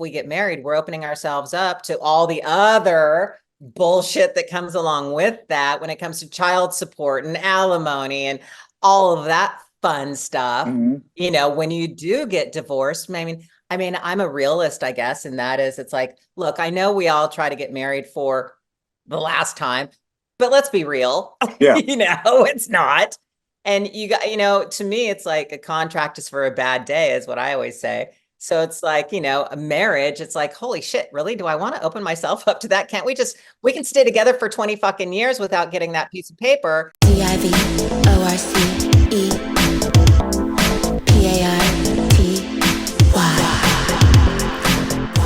if we get married, we're opening ourselves up to all the other bullshit that comes along with that when it comes to child support and alimony and all of that fun stuff. When you do get divorced, I mean, I'm a realist, I guess, and that is, it's like, look, I know we all try to get married for the last time, but let's be real. Yeah. It's not. And to me, it's like a contract is for a bad day, is what I always say. So it's like, a marriage, it's like, holy shit, really? Do I want to open myself up to that? Can't we can stay together for 20 fucking years without getting that piece of paper.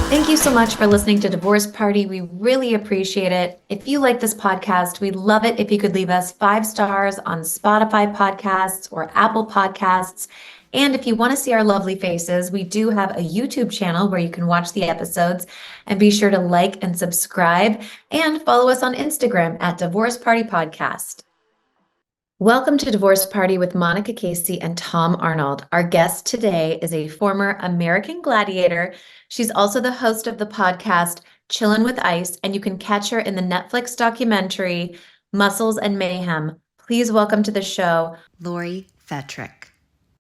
Thank you so much for listening to Divorce Party. We really appreciate it. If you like this podcast, we'd love it if you could leave us 5 stars on Spotify podcasts or Apple Podcasts. And if you want to see our lovely faces, we do have a YouTube channel where you can watch the episodes, and be sure to like and subscribe and follow us on Instagram at Divorce Party Podcast. Welcome to Divorce Party with Monika Casey and Tom Arnold. Our guest today is a former American Gladiator. She's also the host of the podcast Chillin With Ice, and you can catch her in the Netflix documentary Muscles and Mayhem. Please welcome to the show, Lori Fetrick.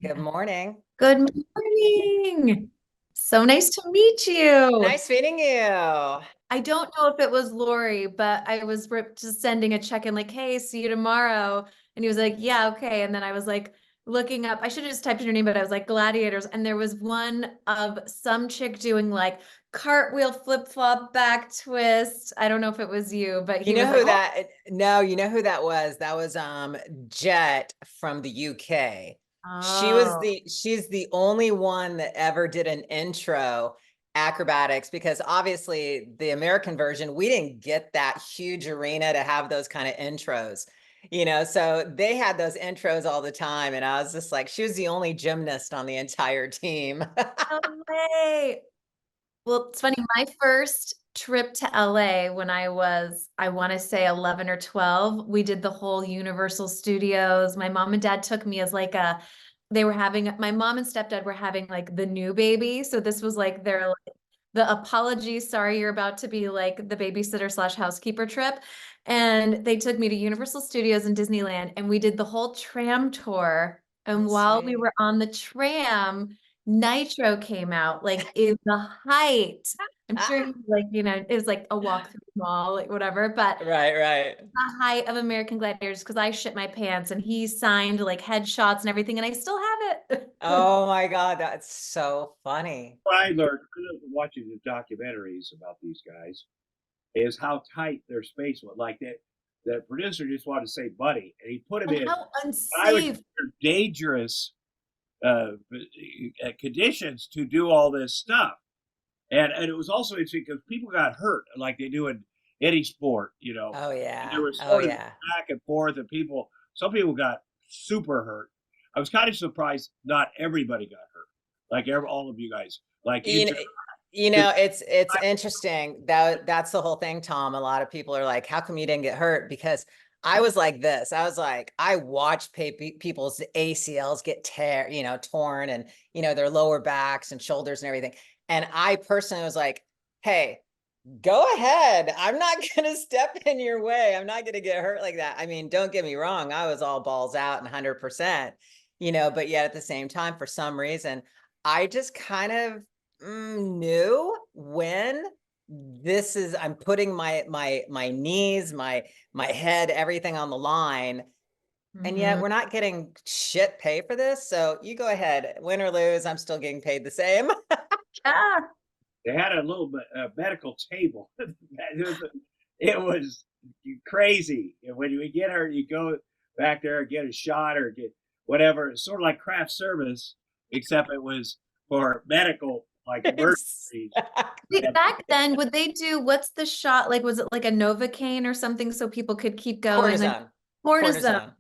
Good morning. Good morning. So nice to meet you. Nice meeting you. I don't know if it was Lori, but I was just sending a check-in like, hey, see you tomorrow. And he was like, yeah, okay. And then I was like looking up, I should have just typed in your name, but I was like Gladiators. And there was one of some chick doing like cartwheel, flip-flop, back twist. I don't know if it was you, but you know who that was? That was Jet from the UK. She's the only one that ever did an intro acrobatics, because obviously the American version, we didn't get that huge arena to have those kind of intros, so they had those intros all the time. And I was just like, she was the only gymnast on the entire team. No way. Well, it's funny. My first trip to LA when I was, I want to say 11 or 12, we did the whole Universal Studios. My mom and dad took me as like my mom and stepdad were having like the new baby. So this was like the apology, sorry, you're about to be like the babysitter / housekeeper trip. And they took me to Universal Studios and Disneyland, and we did the whole tram tour. And while we were on the tram, Nitro came out, like in the height. I'm sure it was like a walk through the mall, like whatever, but right. The height of American Gladiators, because I shit my pants, and he signed like headshots and everything, and I still have it. Oh my God, that's so funny. What I learned watching the documentaries about these guys is how tight their space was. Like that, the producer just wanted to say buddy, and he put him in how unsafe, dangerous conditions to do all this stuff. And it was also interesting because people got hurt like they do in any sport, Oh yeah. And there was back and forth, and some people got super hurt. I was kind of surprised not everybody got hurt, like all of you guys. Like it's interesting. That's the whole thing, Tom. A lot of people are like, how come you didn't get hurt? Because I was like this. I was like, I watched people's ACLs get torn, and their lower backs and shoulders and everything. And I personally was like, hey, go ahead. I'm not going to step in your way. I'm not going to get hurt like that. I mean, don't get me wrong. I was all balls out and 100%, but yet at the same time, for some reason, I just kind of knew when I'm putting my knees, my head, everything on the line. And yet we're not getting shit pay for this. So you go ahead, win or lose, I'm still getting paid the same. Yeah. They had a little medical table. It was crazy. And when you get hurt, you go back there and get a shot or get whatever. It's sort of like craft service, except it was for medical, like emergencies. Back then, would they do, what's the shot? Like, was it like a Novocaine or something so people could keep going? Cortisone.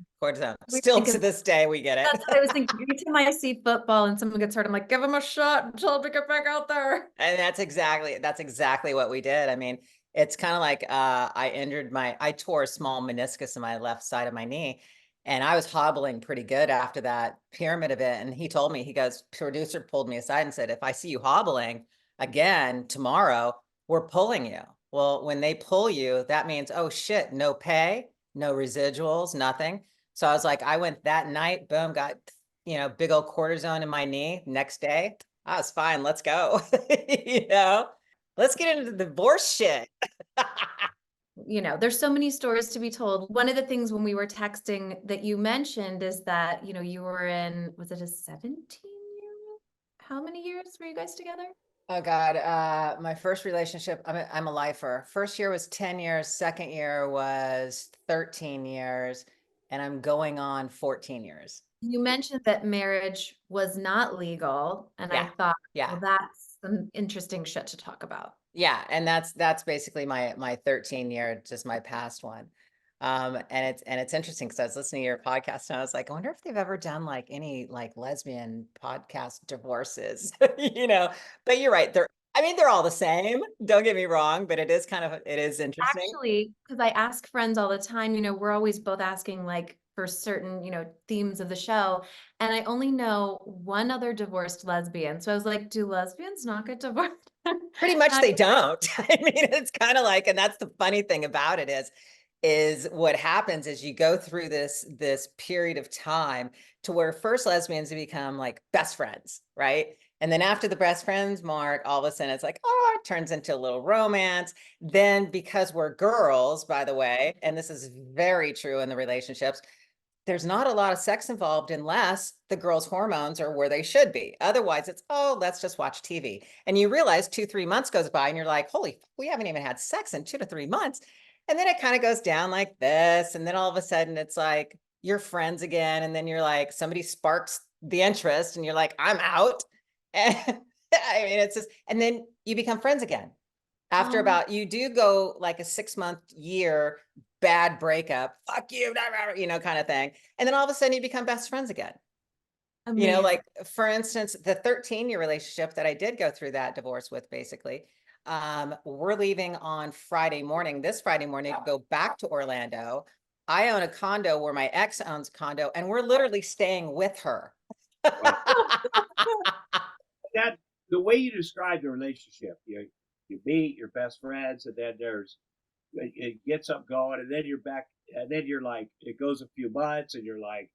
Still to this day, we get it. That's what I was thinking. Every time I see football and someone gets hurt, I'm like, give them a shot and tell them to get back out there. And that's exactly what we did. I mean, it's kind of like I tore a small meniscus in my left side of my knee, and I was hobbling pretty good after that pyramid event. And he told me, producer pulled me aside and said, if I see you hobbling, again, tomorrow, we're pulling you. Well, when they pull you, that means, oh shit, no pay, no residuals, nothing. So I was like, I went that night, boom, got, big old cortisone in my knee. Next day, I was fine. Let's go. Let's get into the divorce shit. There's so many stories to be told. One of the things when we were texting that you mentioned is that, you were in, was it a 17-year? How many years were you guys together? Oh God, my first relationship, I'm a lifer. First year was 10 years, second year was 13 years, and I'm going on 14 years. You mentioned that marriage was not legal, and I Yeah. thought, Yeah. well, that's some interesting shit to talk about. Yeah, and that's basically my 13 year, just my past one. And it's interesting because I was listening to your podcast and I was like, I wonder if they've ever done like any like lesbian podcast divorces, But you're right, they're all the same. Don't get me wrong, but it is interesting. Actually, because I ask friends all the time, we're always both asking like for certain, themes of the show. And I only know one other divorced lesbian. So I was like, do lesbians not get divorced? Pretty much they don't. I mean, it's kind of like, and that's the funny thing about it is what happens is you go through this period of time to where first lesbians become like best friends, right? And then after the best friends mark, all of a sudden it's like, oh, it turns into a little romance. Then because we're girls, by the way, and this is very true in the relationships, there's not a lot of sex involved unless the girls' hormones are where they should be. Otherwise, it's, oh, let's just watch TV. And you realize 2-3 months goes by and you're like, holy, we haven't even had sex in 2 to 3 months. And then it kind of goes down like this. And then all of a sudden it's like, you're friends again. And then you're like, somebody sparks the interest and you're like, I'm out. And I mean, it's just, and then you become friends again. After you do go like a 6-month year bad breakup, fuck you, kind of thing. And then all of a sudden you become best friends again. Amazing. Like for instance, the 13-year relationship that I did go through that divorce with, basically, we're leaving on Friday morning, this Friday morning, to go back to Orlando. I own a condo where my ex owns a condo, and we're literally staying with her. That the way you describe the relationship, you meet, you're best friends, and then it gets up going, and then you're back, and then you're like, it goes a few months, and you're like,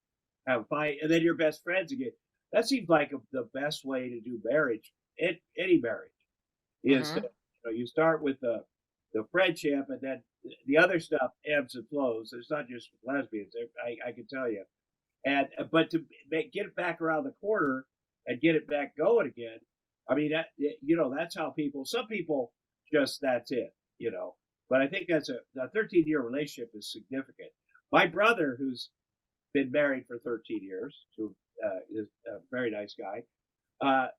have a fight, and then you're best friends again. That seems like the best way to do marriage. Any marriage is you start with the friendship, and then the other stuff ebbs and flows. It's not just lesbians. I can tell you, but to get it back around the corner and get it back going again. I mean, that's how some people just, that's it, but I think that's a 13-year relationship is significant. My brother, who's been married for 13 years, is a very nice guy.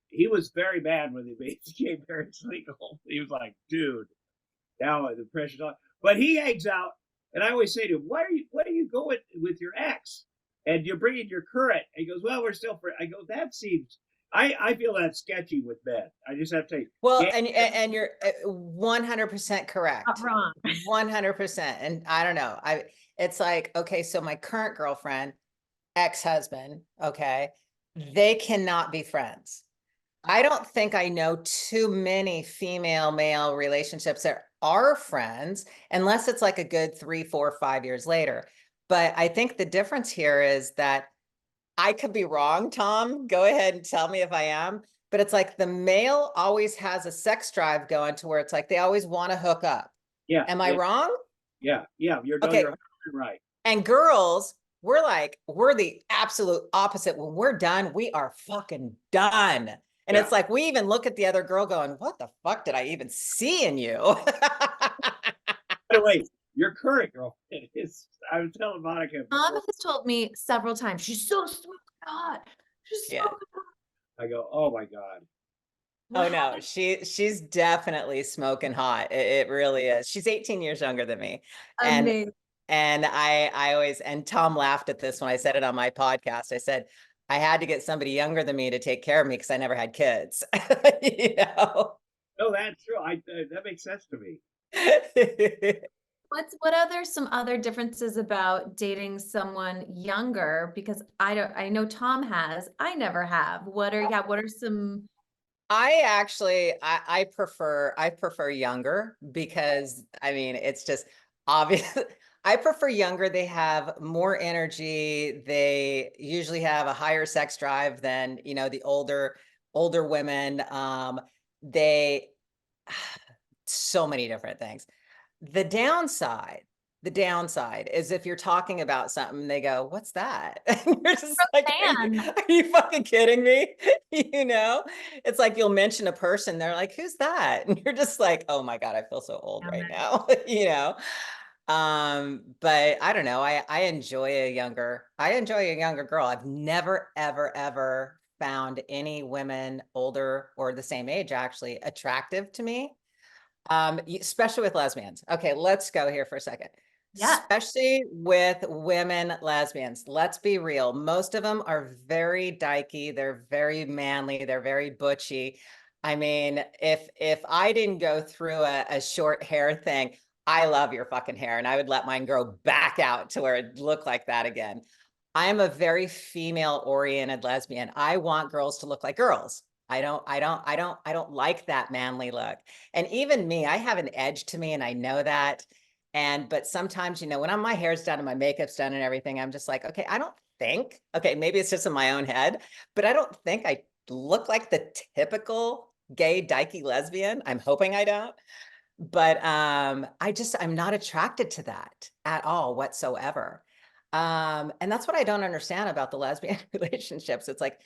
He was very mad when they made gay marriage legal. He was like, dude, now the pressure's on. But he hangs out, and I always say to him, why do you go with your ex? And you're bringing your current. And he goes, well, we're still friends. I go, that seems, I feel that's sketchy with men. I just have to say. Well, and you're 100% correct. Not wrong. 100%. And I don't know. It's like, okay, so my current girlfriend, ex-husband, okay, they cannot be friends. I don't think I know too many female-male relationships that are friends, unless it's like a good 3, 4, 5 years later. But I think the difference here is that I could be wrong, Tom. Go ahead and tell me if I am. But it's like the male always has a sex drive going to where it's like they always want to hook up. Yeah. Am I wrong? Yeah. You're Okay. You're right. And girls, we're the absolute opposite. When we're done, we are fucking done. And it's like, we even look at the other girl going, what the fuck did I even see in you? By the way, your current girlfriend is, I was telling Monika. Mom has told me several times, she's so smoking hot. She's so hot. I go, oh my God. Oh no, she's definitely smoking hot. It really is. She's 18 years younger than me. Amazing. And I always, and Tom laughed at this when I said it on my podcast. I said, I had to get somebody younger than me to take care of me because I never had kids. No, that's true. That makes sense to me. What are some other differences about dating someone younger? Because I know Tom has, I never have. What are some I prefer younger because I mean it's just obvious. I prefer younger. They have more energy. They usually have a higher sex drive than, you know, the older women. They so many different things. The downside, the downside is if you're talking about something, they go, "What's that?" And you're just like, Fan. are you fucking kidding me?" You know, it's like you'll mention a person, they're like, "Who's that?" And you're just like, "Oh my God, I feel so old right now." You know? But I don't know. I enjoy a younger girl. I've never, ever, ever found any women older or the same age actually attractive to me. Especially with lesbians. Okay, let's go here for a second. Yeah. Especially with women lesbians. Let's be real. Most of them are very dykey. They're very manly. They're very butchy. I mean, if I didn't go through a short hair thing, I love your fucking hair, and I would let mine grow back out to where it looked like that again. I am a very female-oriented lesbian. I want girls to look like girls. I don't like that manly look. And even me, I have an edge to me and I know that. But sometimes, you know, when my hair's done and my makeup's done and everything, I'm just like, okay, I don't think, okay, maybe it's just in my own head, but I don't think I look like the typical gay dykey lesbian. I'm hoping I don't. But I'm not attracted to that at all whatsoever. And that's what I don't understand about the lesbian relationships. It's like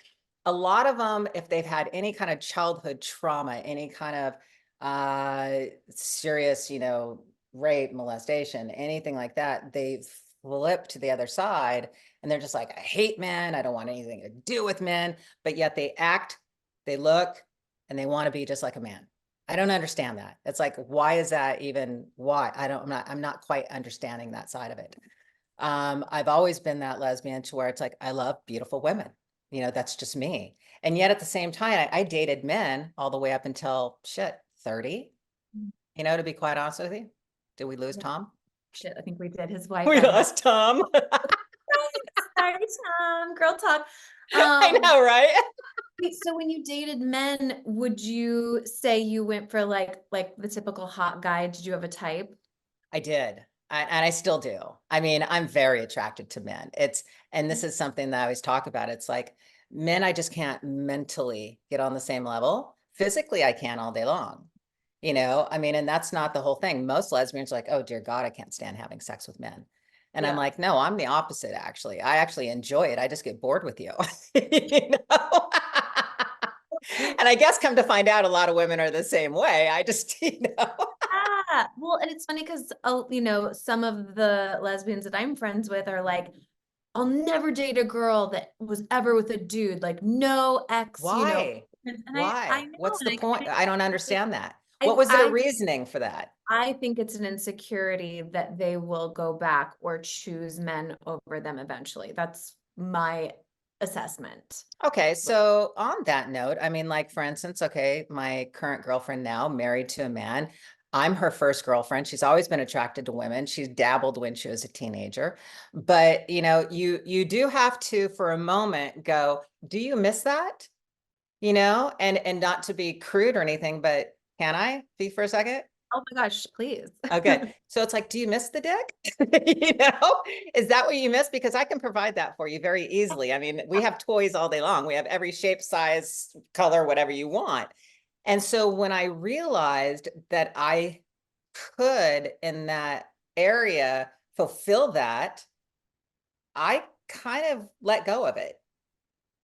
a lot of them, if they've had any kind of childhood trauma, any kind of serious, you know, rape, molestation, anything like that, they flip to the other side and they're just like, I hate men. I don't want anything to do with men. But yet they act, they look, and they want to be just like a man. I don't understand that. It's like, why is that even why? I'm not quite understanding that side of it. I've always been that lesbian to where it's like, I love beautiful women. You know, that's just me. And yet at the same time, I dated men all the way up until shit, 30, you know, to be quite honest with you. Did we lose Tom? Shit, I think we did. His wife. We lost Tom. Sorry, Tom. Girl talk. I know, right? So when you dated men, would you say you went for like the typical hot guy? Did you have a type? I did. And I still do. I mean, I'm very attracted to men. And this is something that I always talk about. It's like men, I just can't mentally get on the same level. Physically, I can all day long. You know, I mean, and that's not the whole thing. Most lesbians are like, oh, dear God, I can't stand having sex with men. And I'm like, no, I'm the opposite, actually. I actually enjoy it. I just get bored with you. You know? And I guess come to find out, a lot of women are the same way. I just, you know. Well, and it's funny because, you know, some of the lesbians that I'm friends with are like, I'll never date a girl that was ever with a dude, like no ex, Why? you know. And Why? I know, What's the and point? I don't understand that. I, What was their I, reasoning for that? I think it's an insecurity that they will go back or choose men over them eventually. That's my assessment. Okay, so on that note, I mean, like for instance, okay, my current girlfriend now, married to a man. I'm her first girlfriend. She's always been attracted to women. She's dabbled when she was a teenager. But, you know, you do have to, for a moment, go, do you miss that? You know, and not to be crude or anything, but can I be for a second? Oh my gosh, please. Okay. So it's like, do you miss the dick? You know, is that what you miss? Because I can provide that for you very easily. I mean, we have toys all day long. We have every shape, size, color, whatever you want. And so when I realized that I could in that area fulfill that, I kind of let go of it,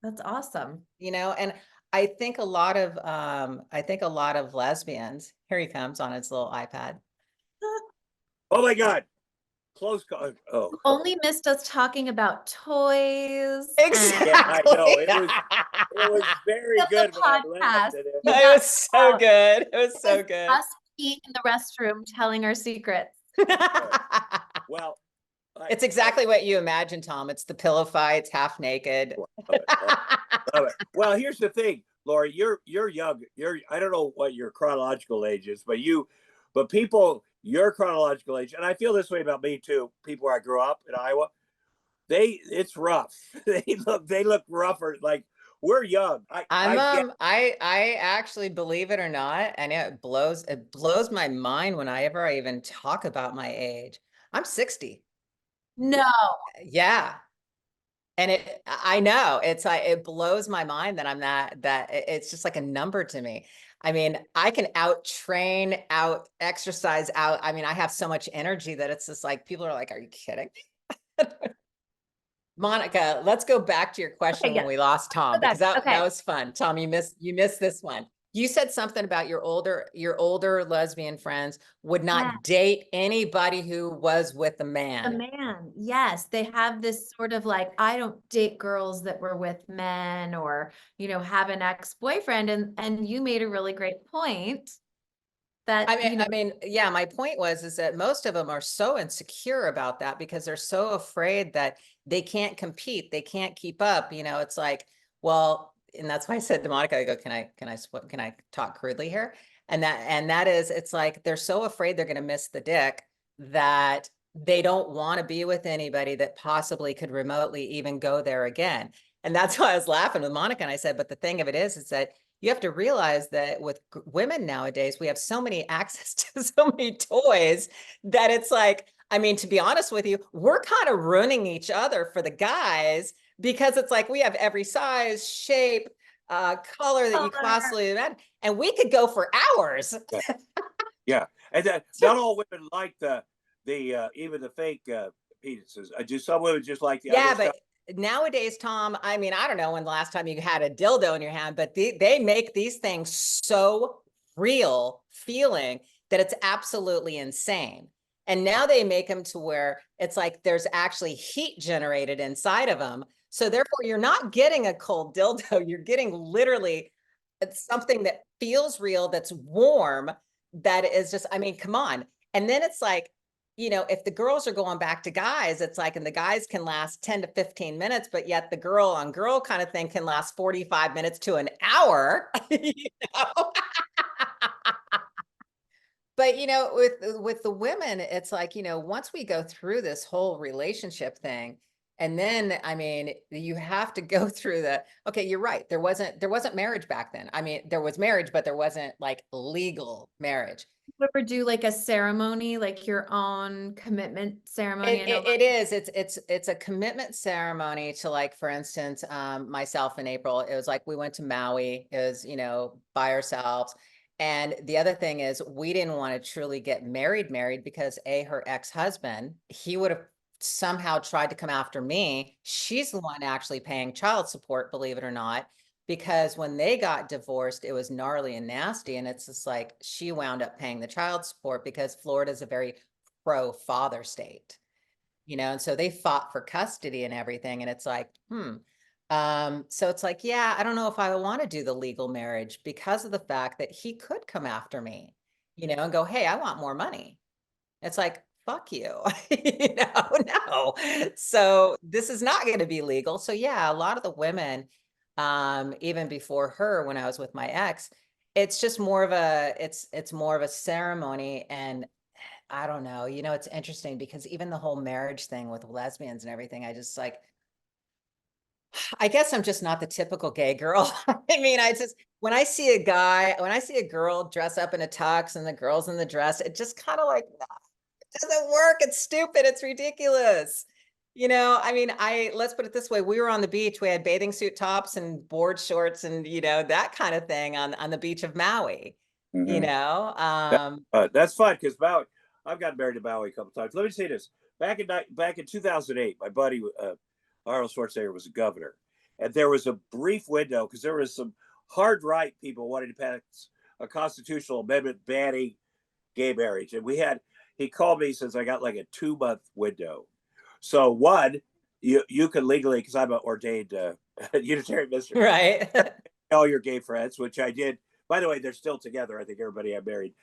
That's awesome. you know, and I think a lot of lesbians, here he comes on his little iPad. Oh my God. Close call. Oh, Only missed us talking about toys. Exactly. yeah, I know. It was very The good when I podcast. left. And It was so good. It was so good. Us being in the restroom telling our secrets. Well, It's exactly what you imagine, Tom. It's the pillow fights, half naked. love it. Well, here's the thing, Lori. You're young. I don't know what your chronological age is, but people your chronological age, and I feel this way about me too. People where I grew up in Iowa, it's rough. They look rougher. Like we're young. I get. I actually, believe it or not, I know it blows my mind whenever I even talk about my age. I'm 60. No. Yeah. And I know it's like, it blows my mind that I'm it's just like a number to me. I mean, I can out train, out exercise, out. I mean, I have so much energy that it's just like, people are like, are you kidding me? Monica, let's go back to your question Okay, when yeah. we lost Tom, Go back. because that Okay. was fun. Tom, you missed this one. You said something about your older lesbian friends would Yeah. not date anybody who was with a A man. man, yes, they have this sort of like, I don't date girls that were with men, or, have an ex-boyfriend. And you made a really great point that, I mean, yeah, my point is that most of them are so insecure about that because they're so afraid that they can't compete, they can't keep up. It's like, well, and that's why I said to Monica, I go, can I talk crudely here? And that is, it's like they're so afraid they're going to miss the dick that they don't want to be with anybody that possibly could remotely even go there again. And that's why I was laughing with Monica, and I said, but the thing of it is that you have to realize that with women nowadays, we have so many access to so many toys that it's like, I mean, to be honest with you, we're kind of ruining each other for the guys, because it's like we have every size, shape, color that you could possibly imagine, and we could go for hours. Yeah, and that not all women like the even the fake penises. Do some women just like the Yeah, other stuff? but nowadays, Tom, I mean, I don't know when the last time you had a dildo in your hand, but they make these things so real feeling that it's absolutely insane. And now they make them to where it's like there's actually heat generated inside of them. So therefore, you're not getting a cold dildo. You're getting literally something that feels real, that's warm, that is just, I mean, come on. And then it's like, if the girls are going back to guys, it's like, and the guys can last 10 to 15 minutes, but yet the girl on girl kind of thing can last 45 minutes to an hour. know? But with the women, it's like, once we go through this whole relationship thing, and then I mean, you have to go through okay, you're right. There wasn't marriage back then. I mean, there was marriage, but there wasn't like legal marriage. you ever do like a ceremony, like your own commitment ceremony? It is. It's a commitment ceremony to, like, for instance, myself in April, it was like we went to Maui. It was, by ourselves. And the other thing is we didn't want to truly get married because her ex-husband, he would have somehow tried to come after me. She's the one actually paying child support, believe it or not, because when they got divorced, it was gnarly and nasty. And it's just like she wound up paying the child support because Florida is a very pro father state, and so they fought for custody and everything. And it's like, so it's like, yeah, I don't know if I want to do the legal marriage because of the fact that he could come after me, and go, hey, I want more money. It's like, fuck you, no. So this is not going to be legal. So yeah, a lot of the women, even before her, when I was with my ex, it's just more of it's more of a ceremony. And I don't know, it's interesting because even the whole marriage thing with lesbians and everything, I just like, I guess I'm just not the typical gay girl. I mean, when I see a girl dress up in a tux and the girl's in the dress, it just kind of like, no, it doesn't work. It's stupid. It's ridiculous. I mean, let's put it this way. We were on the beach. We had bathing suit tops and board shorts and, that kind of thing on the beach of Maui, Mm-hmm. That's fun because Maui, I've gotten married to Maui a couple times. Let me say this: back in 2008, my buddy Arnold Schwarzenegger was a governor, and there was a brief window because there was some hard right people wanting to pass a constitutional amendment banning gay marriage, and he called me, says I got like a 2-month window. So one, you can legally, because I'm an ordained Unitarian minister, right? all your gay friends, which I did. By the way, they're still together. I think everybody I married.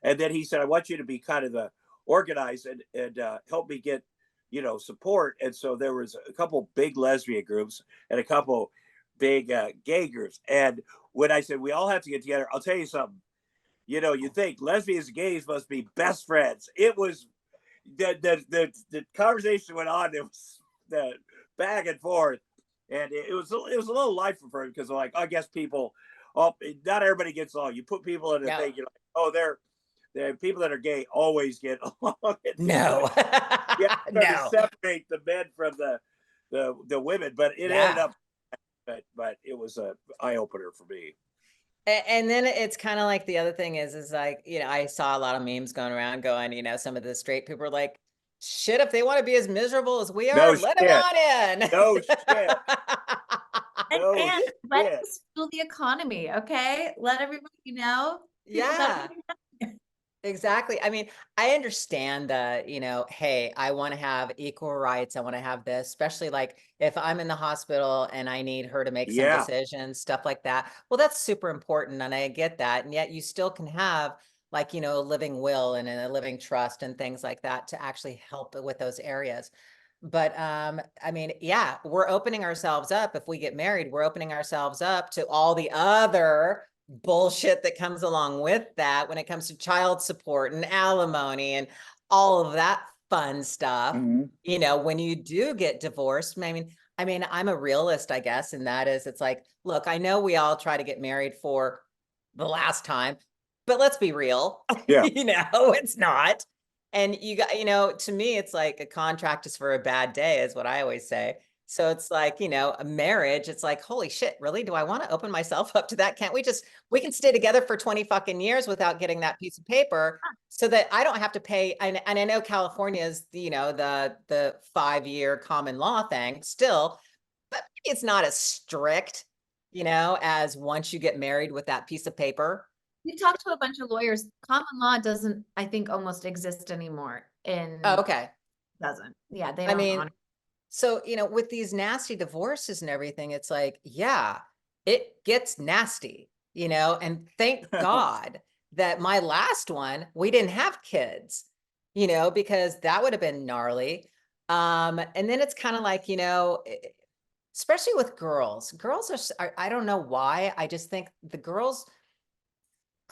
And then he said, I want you to be kind of the organized and help me get, support. And so there was a couple big lesbian groups and a couple big gay groups. And when I said we all have to get together, I'll tell you something. You think lesbians and gays must be best friends. It was the conversation went on. It was the back and forth. And it was a little life affirming because like I guess people, not everybody gets along. You put people in a No. thing, you're like, oh, they're people that are gay always get along. No. Yeah, to No. separate the men from the women, but it ended Yeah. up, but it was a eye opener for me. And then it's kind of like the other thing is like, you know, I saw a lot of memes going around going, you know, some of the straight people are like, shit, if they want to be as miserable as we No are, let them shit. on in. No shit. No And let shit. us fuel the economy, okay? Let everybody, you know, people Yeah. that Exactly. I mean, I understand that, you know, hey, I want to have equal rights. I want to have this, especially like if I'm in the hospital and I need her to make some Yeah. decisions, stuff like that. Well, that's super important. And I get that. And yet you still can have like, you know, a living will and a living trust and things like that to actually help with those areas. But I mean, yeah, we're opening ourselves up. If we get married, we're opening ourselves up to all the other bullshit that comes along with that when it comes to child support and alimony and all of that fun stuff. Mhm. You know, when you do get divorced, I mean, I'm a realist, I guess, and that is it's like, look, I know we all try to get married for the last time, but let's be real. Yeah. You know, it's not. And you got, you know, to me, it's like a contract is for a bad day, is what I always say. So it's like, you know, a marriage, it's like, holy shit, really? Do I want to open myself up to that? Can't we can stay together for 20 fucking years without getting that piece of paper so that I don't have to pay. And I know California is, you know, the 5-year common law thing still, but maybe it's not as strict, you know, as once you get married with that piece of paper. we talked to a bunch of lawyers. Common law doesn't, I think, almost exist anymore Oh, in okay. doesn't. Yeah, they I don't mean, honor. so, you know, with these nasty divorces and everything, it's like, yeah, it gets nasty, you know, and thank God that my last one, we didn't have kids, you know, because that would have been gnarly. And then it's kind of like, you know, especially with girls, I don't know why. I just think the girls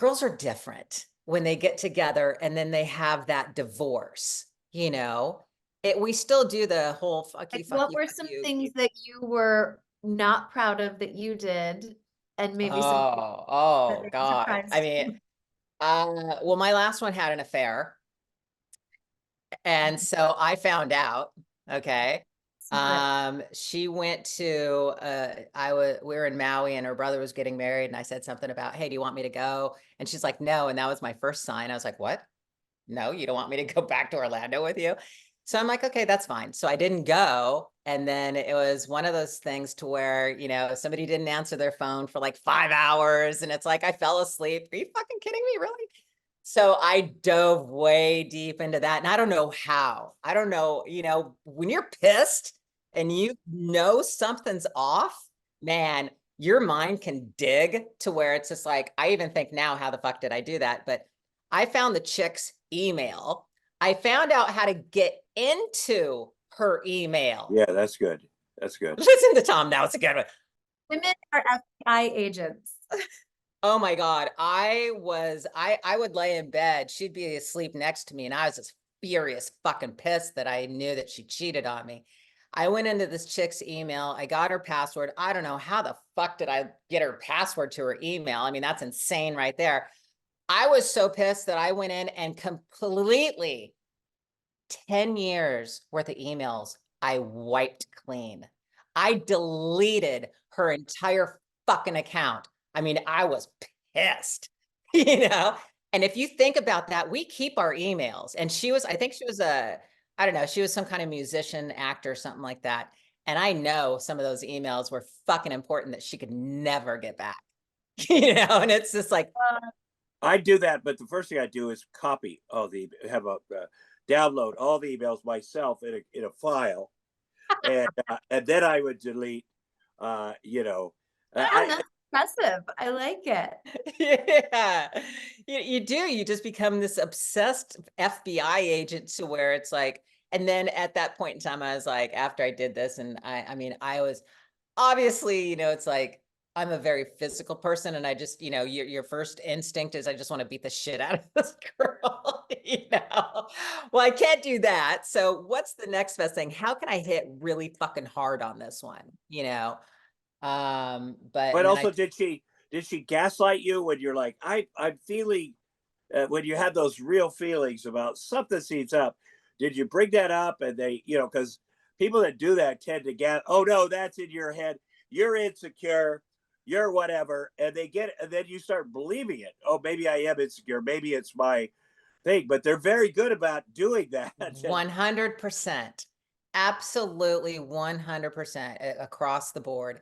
are different when they get together and then they have that divorce, you know. We still do the whole fuck you, Like, fuck what you, were fuck some you. things that you were not proud of that you did, and maybe some things that Oh they God. I surprised mean, you? well, my last one had an affair. And so I found out, okay. Secret. She went to we were in Maui and her brother was getting married and I said something about, hey, do you want me to go? And she's like, no. And that was my first sign. I was like, what? No, you don't want me to go back to Orlando with you? So I'm like, okay, that's fine. So I didn't go. And then it was one of those things to where, you know, somebody didn't answer their phone for like 5 hours. And it's like, I fell asleep. Are you fucking kidding me? Really? So I dove way deep into that. And I don't know how. I don't know, you know, when you're pissed and you know something's off, man, your mind can dig to where it's just like, I even think now, how the fuck did I do that? But I found the chick's email. I found out how to get into her email. Yeah, that's good. That's good. Listen to Tom now. It's a good one. Women are FBI agents. Oh my God. I would lay in bed. She'd be asleep next to me. And I was just furious, fucking pissed that I knew that she cheated on me. I went into this chick's email. I got her password. I don't know how the fuck did I get her password to her email. I mean, that's insane right there. I was so pissed that I went in and completely 10 years worth of emails I wiped clean. I deleted her entire fucking account. I mean, I was pissed, you know? And if you think about that, we keep our emails. And I think she was I don't know, she was some kind of musician, actor, something like that. And I know some of those emails were fucking important that she could never get back, you know? And it's just like, I do that, but the first thing I do is copy download all the emails myself in a file, and then I would delete. You know, Yeah, that's impressive. I like it. yeah, you do. You just become this obsessed FBI agent to where it's like, and then at that point in time, I was like, after I did this, and I mean, I was obviously, you know, it's like I'm a very physical person, and I just, your first instinct is I just want to beat the shit out of this girl, Well, I can't do that. So what's the next best thing? How can I hit really fucking hard on this one? But But and then also, did she gaslight you when you're like, I'm feeling, when you had those real feelings about something seems up? Did you bring that up? And they, because people that do that tend to get, oh no, that's in your head. You're insecure. You're whatever. And they get it. And then you start believing it. Oh, maybe I am insecure. Maybe it's my thing. But they're very good about doing that. 100%, absolutely 100% across the board,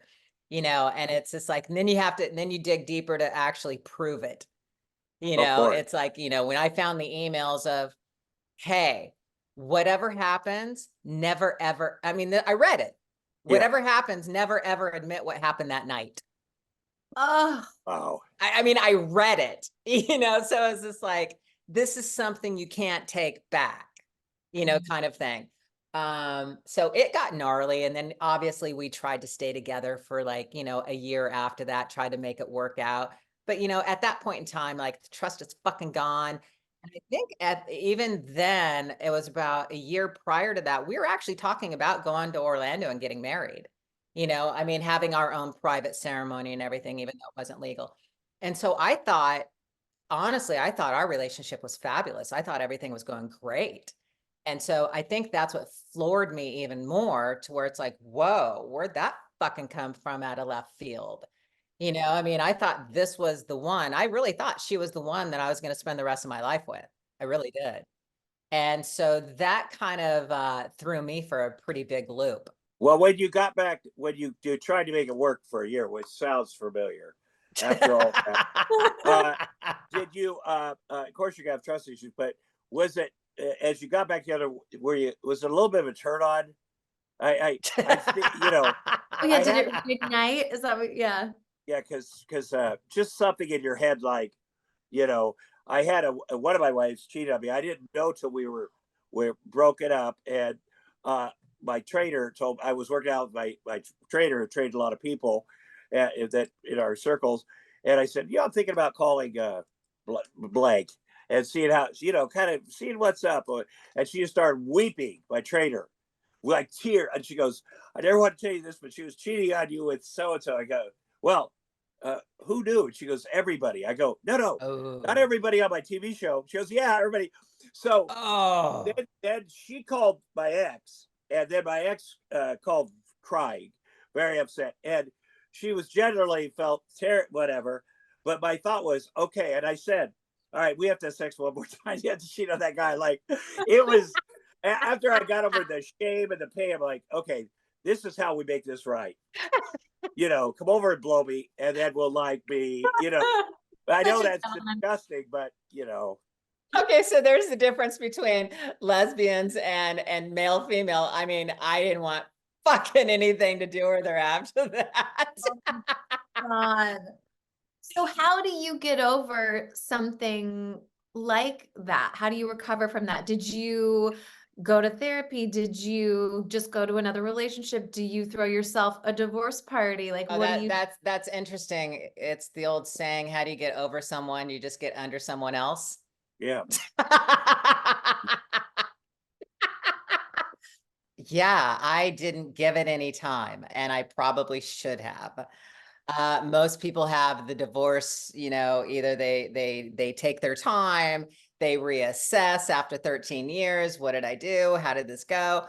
and it's just like, and then you dig deeper to actually prove it. It's like, when I found the emails of, hey, whatever happens, never, ever, I mean, I read it. Whatever happens, never, ever admit what happened that night. Oh, wow. I mean, I read it, so it's just like, this is something you can't take back, kind of thing. So it got gnarly. And then obviously we tried to stay together for like, a year after that, tried to make it work out. But, at that point in time, like, the trust is fucking gone. And I think even then, it was about a year prior to that, we were actually talking about going to Orlando and getting married. I mean, having our own private ceremony and everything, even though it wasn't legal. And so honestly, I thought our relationship was fabulous. I thought everything was going great. And so I think that's what floored me even more, to where it's like, whoa, where'd that fucking come from out of left field? I mean, I thought this was the one. I really thought she was the one that I was going to spend the rest of my life with. I really did. And so that kind of threw me for a pretty big loop. Well, when you got back, when you tried to make it work for a year, which sounds familiar, after all that, did you? Of course, you have trust issues, but was it as you got back together? Was it a little bit of a turn on? I think Oh yeah, did it reignite? Is that what? Yeah. Yeah, because just something in your head, like, I had one of my wives cheated on me. I didn't know till we're broken up, and my trainer told, I was working out with my trainer who trained a lot of people that in our circles, and I said, I'm thinking about calling blank and seeing how, kind of seeing what's up. And she just started weeping, my trainer, like tear, and she goes, I never want to tell you this, but she was cheating on you with so and so. I go, well, who knew? And she goes, everybody. I go, no, not everybody on my TV show. She goes, yeah, everybody. So then she called my ex, and then my ex called crying, very upset. And she was generally felt whatever. But my thought was, okay. And I said, all right, we have to have sex one more time. You have to cheat on that guy. Like, it was, after I got over the shame and the pain, I'm like, okay, this is how we make this right. Come over and blow me, and then we'll like be, I know that's disgusting, but Okay, so there's the difference between lesbians and male female. I mean, I didn't want fucking anything to do with her after that. Oh, God. So how do you get over something like that? How do you recover from that? Did you go to therapy? Did you just go to another relationship? Do you throw yourself a divorce party? Like, what do you? That's interesting. It's the old saying, how do you get over someone? You just get under someone else. Yeah. Yeah, I didn't give it any time, and I probably should have. Most people have the divorce, either they take their time, they reassess after 13 years. What did I do? How did this go?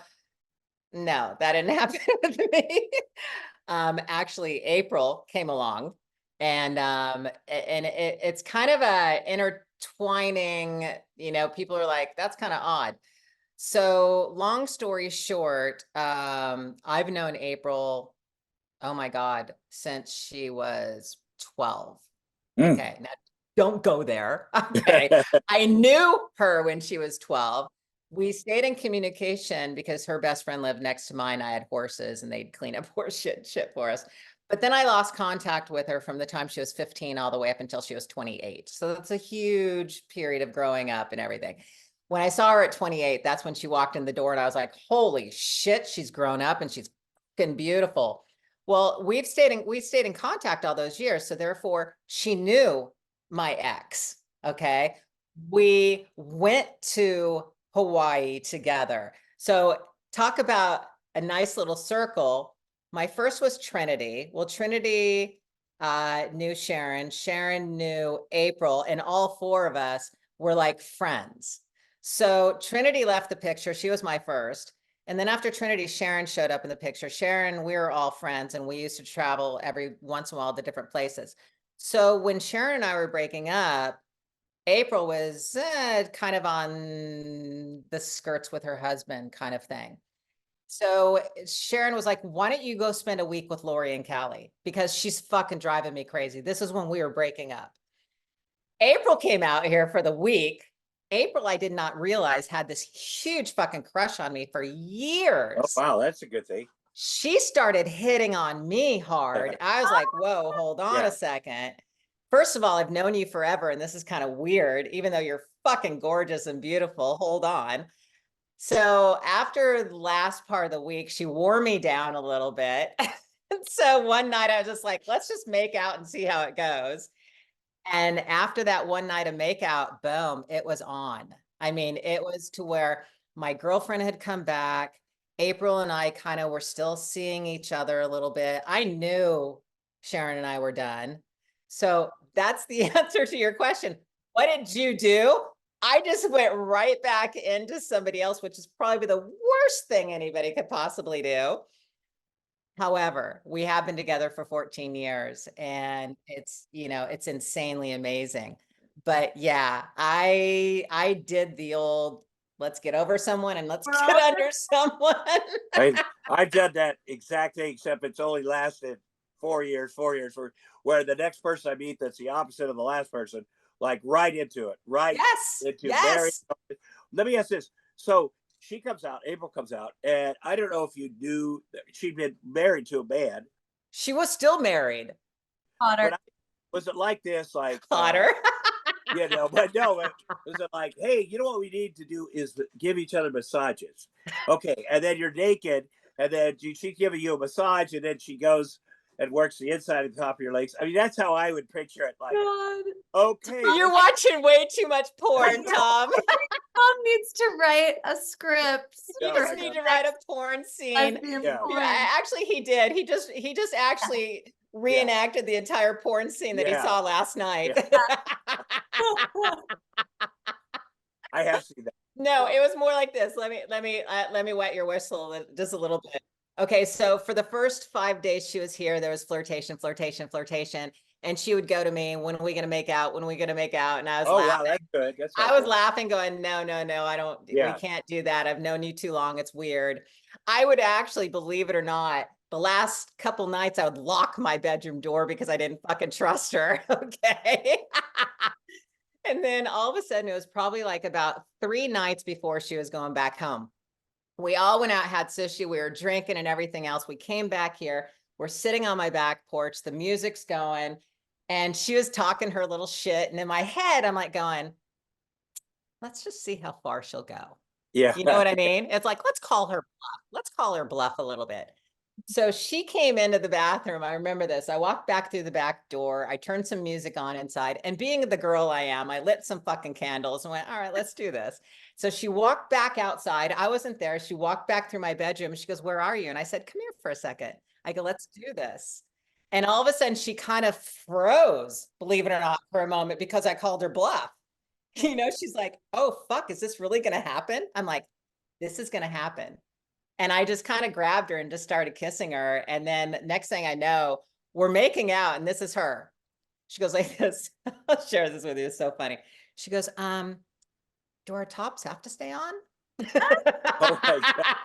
No, that didn't happen with me. Actually, April came along, and it's kind of a intertwining, people are like, that's kind of odd. So long story short, I've known April, oh my God, since she was 12. Okay, now don't go there. Okay. I knew her when she was 12. We stayed in communication because her best friend lived next to mine. I had horses and they'd clean up horse shit for us. But then I lost contact with her from the time she was 15 all the way up until she was 28. So that's a huge period of growing up and everything. When I saw her at 28, that's when she walked in the door, and I was like, holy shit, she's grown up and she's fucking beautiful. Well, we stayed in contact all those years. So therefore she knew my ex. Okay. We went to Hawaii together. So talk about a nice little circle. My first was Trinity. Well, Trinity knew Sharon. Sharon knew April, and all four of us were like friends. So Trinity left the picture. She was my first. And then after Trinity, Sharon showed up in the picture. Sharon, we were all friends, and we used to travel every once in a while to different places. So when Sharon and I were breaking up, April was kind of on the skirts with her husband kind of thing. So Sharon was like, why don't you go spend a week with Lori and Callie? Because she's fucking driving me crazy. This is when we were breaking up. April came out here for the week. April, I did not realize, had this huge fucking crush on me for years. Oh, wow. That's a good thing. She started hitting on me hard. I was like, whoa, hold on a second. First of all, I've known you forever, and this is kind of weird, even though you're fucking gorgeous and beautiful. Hold on. So after the last part of the week, she wore me down a little bit. So one night I was just like, let's just make out and see how it goes. And after that one night of makeout, boom, it was on. I mean, it was to where my girlfriend had come back. April and I kind of were still seeing each other a little bit. I knew Sharon and I were done. So that's the answer to your question. What did you do? I just went right back into somebody else, which is probably the worst thing anybody could possibly do. However, we have been together for 14 years, and it's, you know, it's insanely amazing. But yeah, I did the old, let's get over someone and let's get under someone. I've done that exact thing, except it's only lasted 4 years, where the next person I meet that's the opposite of the last person, like right into it, right into very. Let me ask this. So she comes out, April comes out, and I don't know if you knew that she'd been married to a man. She was still married. Hotter. Was it like this? Like hotter? You know, but no, it was like, hey, you know what we need to do is give each other massages. Okay, and then you're naked, and then she's giving you a massage, and then she goes and works the inside and top of your legs. I mean, that's how I would picture it. Like, God. okay, You're watching way too much porn, Tom. Tom needs to write a script. You just need to write a porn scene. Actually, he did. He just actually reenacted the entire porn scene that he saw last night. I have seen that. No, it was more like this. Let me wet your whistle just a little bit. Okay, so for the first 5 days she was here, there was flirtation. And she would go to me, when are we going to make out? When are we going to make out? And I was laughing. Wow, that's good. I was laughing going, no, I don't, we can't do that. I've known you too long. It's weird. I would actually, believe it or not, the last couple nights I would lock my bedroom door because I didn't fucking trust her. Okay. And then all of a sudden, it was probably like about 3 nights before she was going back home. We all went out, had sushi, we were drinking and everything else. We came back here. We're sitting on my back porch. The music's going. And she was talking her little shit. And in my head, I'm like going, let's just see how far she'll go. Yeah. You know what I mean? It's like, let's call her bluff. Let's call her bluff a little bit. So she came into the bathroom. I remember this. I walked back through the back door. I turned some music on inside. And being the girl I am, I lit some fucking candles and went, all right, let's do this. So she walked back outside. I wasn't there. She walked back through my bedroom. She goes, where are you? And I said, come here for a second. I go, let's do this. And all of a sudden she kind of froze, believe it or not, for a moment, because I called her bluff. You know, she's like, oh, fuck, is this really going to happen? I'm like, this is going to happen. And I just kind of grabbed her and just started kissing her. And then next thing I know, we're making out, and this is her. She goes like this. I'll share this with you. It's so funny. She goes, do our tops have to stay on? Oh my God.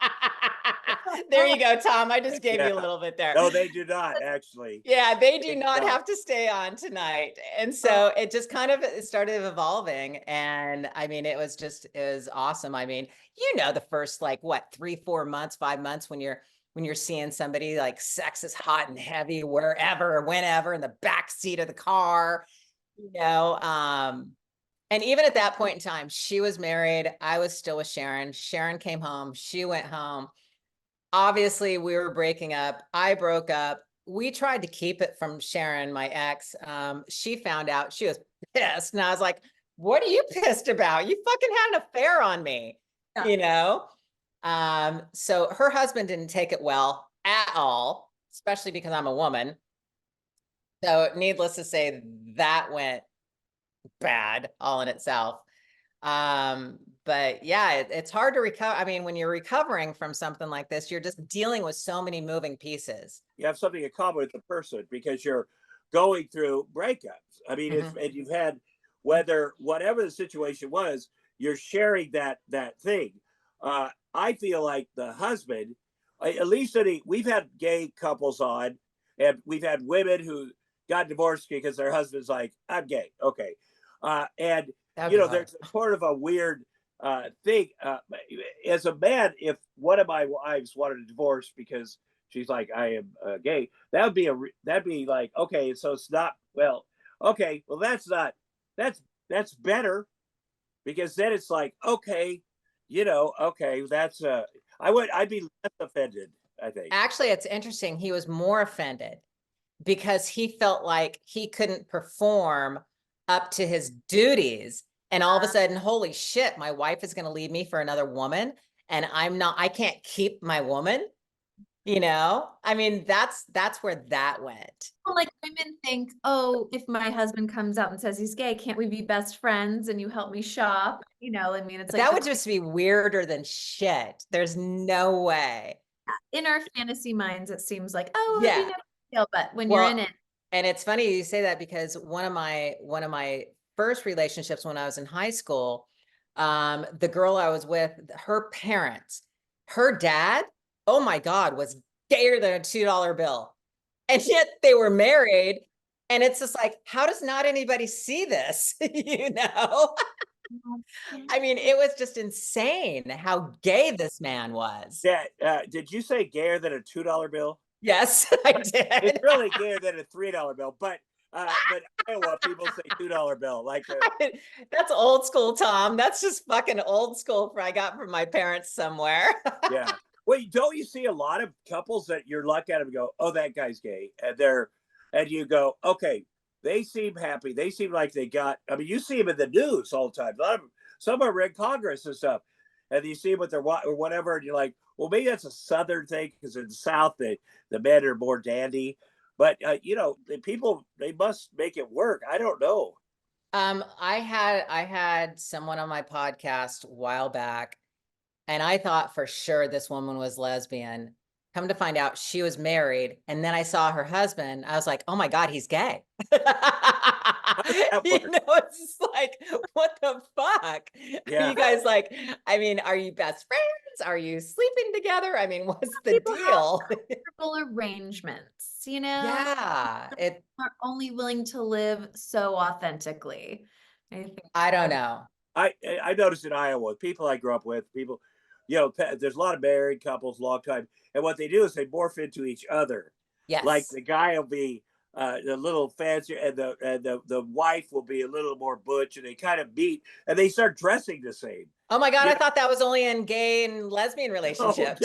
There you go, Tom. I just gave you a little bit there. No, they do not, actually. Yeah, they do not have to stay on tonight. And so it just kind of started evolving. And I mean, it was awesome. I mean, you know, the first like what, 3, 4 months, 5 months when you're seeing somebody, like, sex is hot and heavy wherever, whenever, in the back seat of the car, you know. And even at that point in time, she was married. I was still with Sharon. Sharon came home. She went home. Obviously, we were breaking up. I broke up. we tried to keep it from Sharon, my ex. She found out, she was pissed. And I was like, what are you pissed about? You fucking had an affair on me, Yeah. you know? So her husband didn't take it well at all, especially because I'm a woman. So needless to say, that went bad all in itself. But yeah, it's hard to recover. I mean, when you're recovering from something like this, you're just dealing with so many moving pieces. You have something in common with the person because you're going through breakups. I mean, and you've had, whatever the situation was, you're sharing that thing. I feel like the husband, at least we've had gay couples on, and we've had women who got divorced because their husband's like, I'm gay. Okay. And there's sort of a weird thing. As a man, if one of my wives wanted a divorce because she's like, I am gay, that'd be like, okay, so it's not, well, okay, well, that's better, because then it's like, okay, okay, that's I'd be less offended, I think. Actually, it's interesting. He was more offended because he felt like he couldn't perform up to his duties. And all of a sudden, holy shit, my wife is going to leave me for another woman. And I can't keep my woman. I mean, that's where that went. Well, like women think, oh, if my husband comes out and says he's gay, can't we be best friends and you help me shop? I mean, it's like that would just be weirder than shit. There's no way. In our fantasy minds, it seems like, oh, yeah, it'd be no deal, but when you're in it. And it's funny you say that, because one of my first relationships when I was in high school, the girl I was with, her parents, her dad, oh my God, was gayer than a $2 bill. And yet they were married. And it's just like, how does not anybody see this? I mean, it was just insane how gay this man was. Yeah. Did you say gayer than a $2 bill? Yes, I did. It's really gayer than a $3 bill, but Iowa people say $2 bill. Like that's old school, Tom. That's just fucking old school I got from my parents somewhere. Yeah. Well, don't you see a lot of couples that you're looking at them and go, oh, that guy's gay, and you go, okay, they seem happy. They seem like they got. I mean, you see them in the news all the time. A lot of them, some are in Congress and stuff, and you see them with their or whatever, and you're like, well, maybe that's a Southern thing, because in the South, the men are more dandy. But the people, they must make it work. I don't know. I had someone on my podcast a while back, and I thought for sure this woman was lesbian. Come to find out, she was married. And then I saw her husband. I was like, oh my God, he's gay. It's just like, what the fuck? Yeah. Are you guys like, I mean, are you best friends? Are you sleeping together? I mean, what's the deal? Arrangements, Yeah. It are only willing to live so authentically. I don't know. I noticed in Iowa, people I grew up with, people, there's a lot of married couples, long time. And what they do is they morph into each other. Yes. Like the guy will be a little fancier, and the wife will be a little more butch, and they kind of meet and they start dressing the same. Oh my God, I thought that was only in gay and lesbian relationships.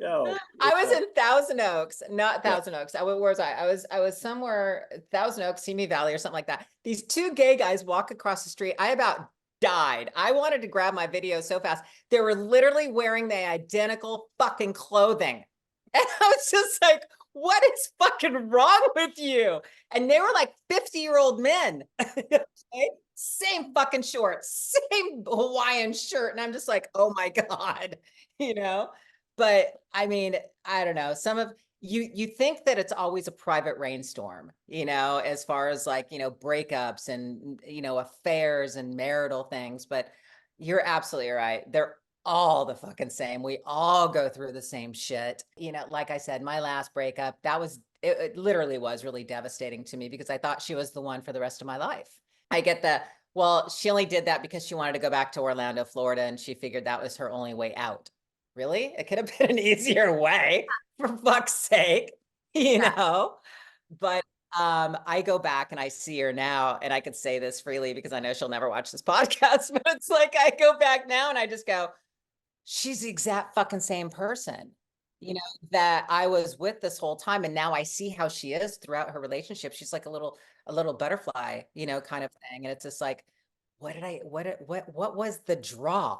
No. I was in Thousand Oaks, not Thousand Oaks. Where was I? I was somewhere, Thousand Oaks, Simi Valley or something like that. These two gay guys walk across the street. I about died. I wanted to grab my video so fast. They were literally wearing the identical fucking clothing. And I was just like, what is fucking wrong with you? And they were like 50-year-old men. Okay? Same fucking shorts, same Hawaiian shirt. And I'm just like, oh my God, But I mean, I don't know. Some of you think that it's always a private rainstorm, as far as like, breakups and, affairs and marital things, but you're absolutely right. They're all the fucking same. We all go through the same shit. Like I said, my last breakup, it literally was really devastating to me, because I thought she was the one for the rest of my life. I get well, she only did that because she wanted to go back to Orlando, Florida, and she figured that was her only way out. Really? It could have been an easier way, for fuck's sake, But I go back and I see her now, and I could say this freely because I know she'll never watch this podcast, but it's like I go back now and I just go, she's the exact fucking same person. you know, that I was with this whole time. And now I see how she is throughout her relationship. She's like a little butterfly, you know, kind of thing. And it's just like, what was the draw?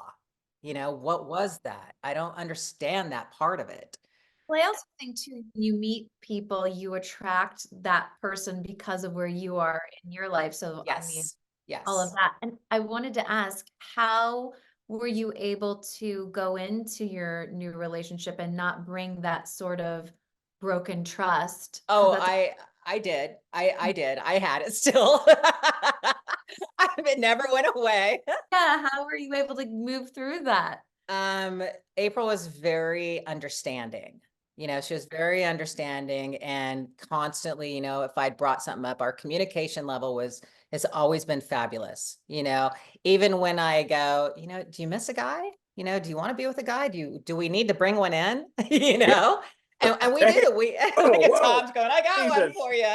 You know, what was that? I don't understand that part of it. Well, I also think too, when you meet people, you attract that person because of where you are in your life. So, I mean, Yes. all of Yes. that. And I wanted to ask, how were you able to go into your new relationship and not bring that sort of broken trust? Because Oh, that's, I did. I did. I had it still. It never went away. yeah, how were you able to move through that? Um, April was very understanding. You know, she was very understanding and constantly, you know, if I'd brought something up, our communication level has always been fabulous. You know, even when I go, you know, do you miss a guy? You know, do you want to be with a guy? Do we need to bring one in? You Yeah. know? And we Hey, do. We look at whoa, Tom's going, I got one Jesus. for you.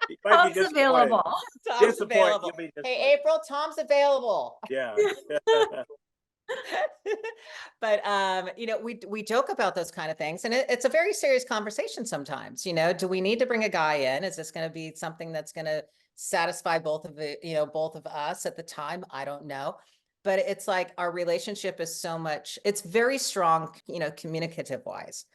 You might be Tom's disappointed. available. Tom's Disappointed. available. You'll be Hey, disappointed. April, Tom's available. Yeah. But you know, we joke about those kind of things, and it's a very serious conversation sometimes. You know, do we need to bring a guy in? Is this going to be something that's going to satisfy both of it, you know, both of us at the time? I don't know. But it's like our relationship is so much, it's very strong, you know, communicative wise.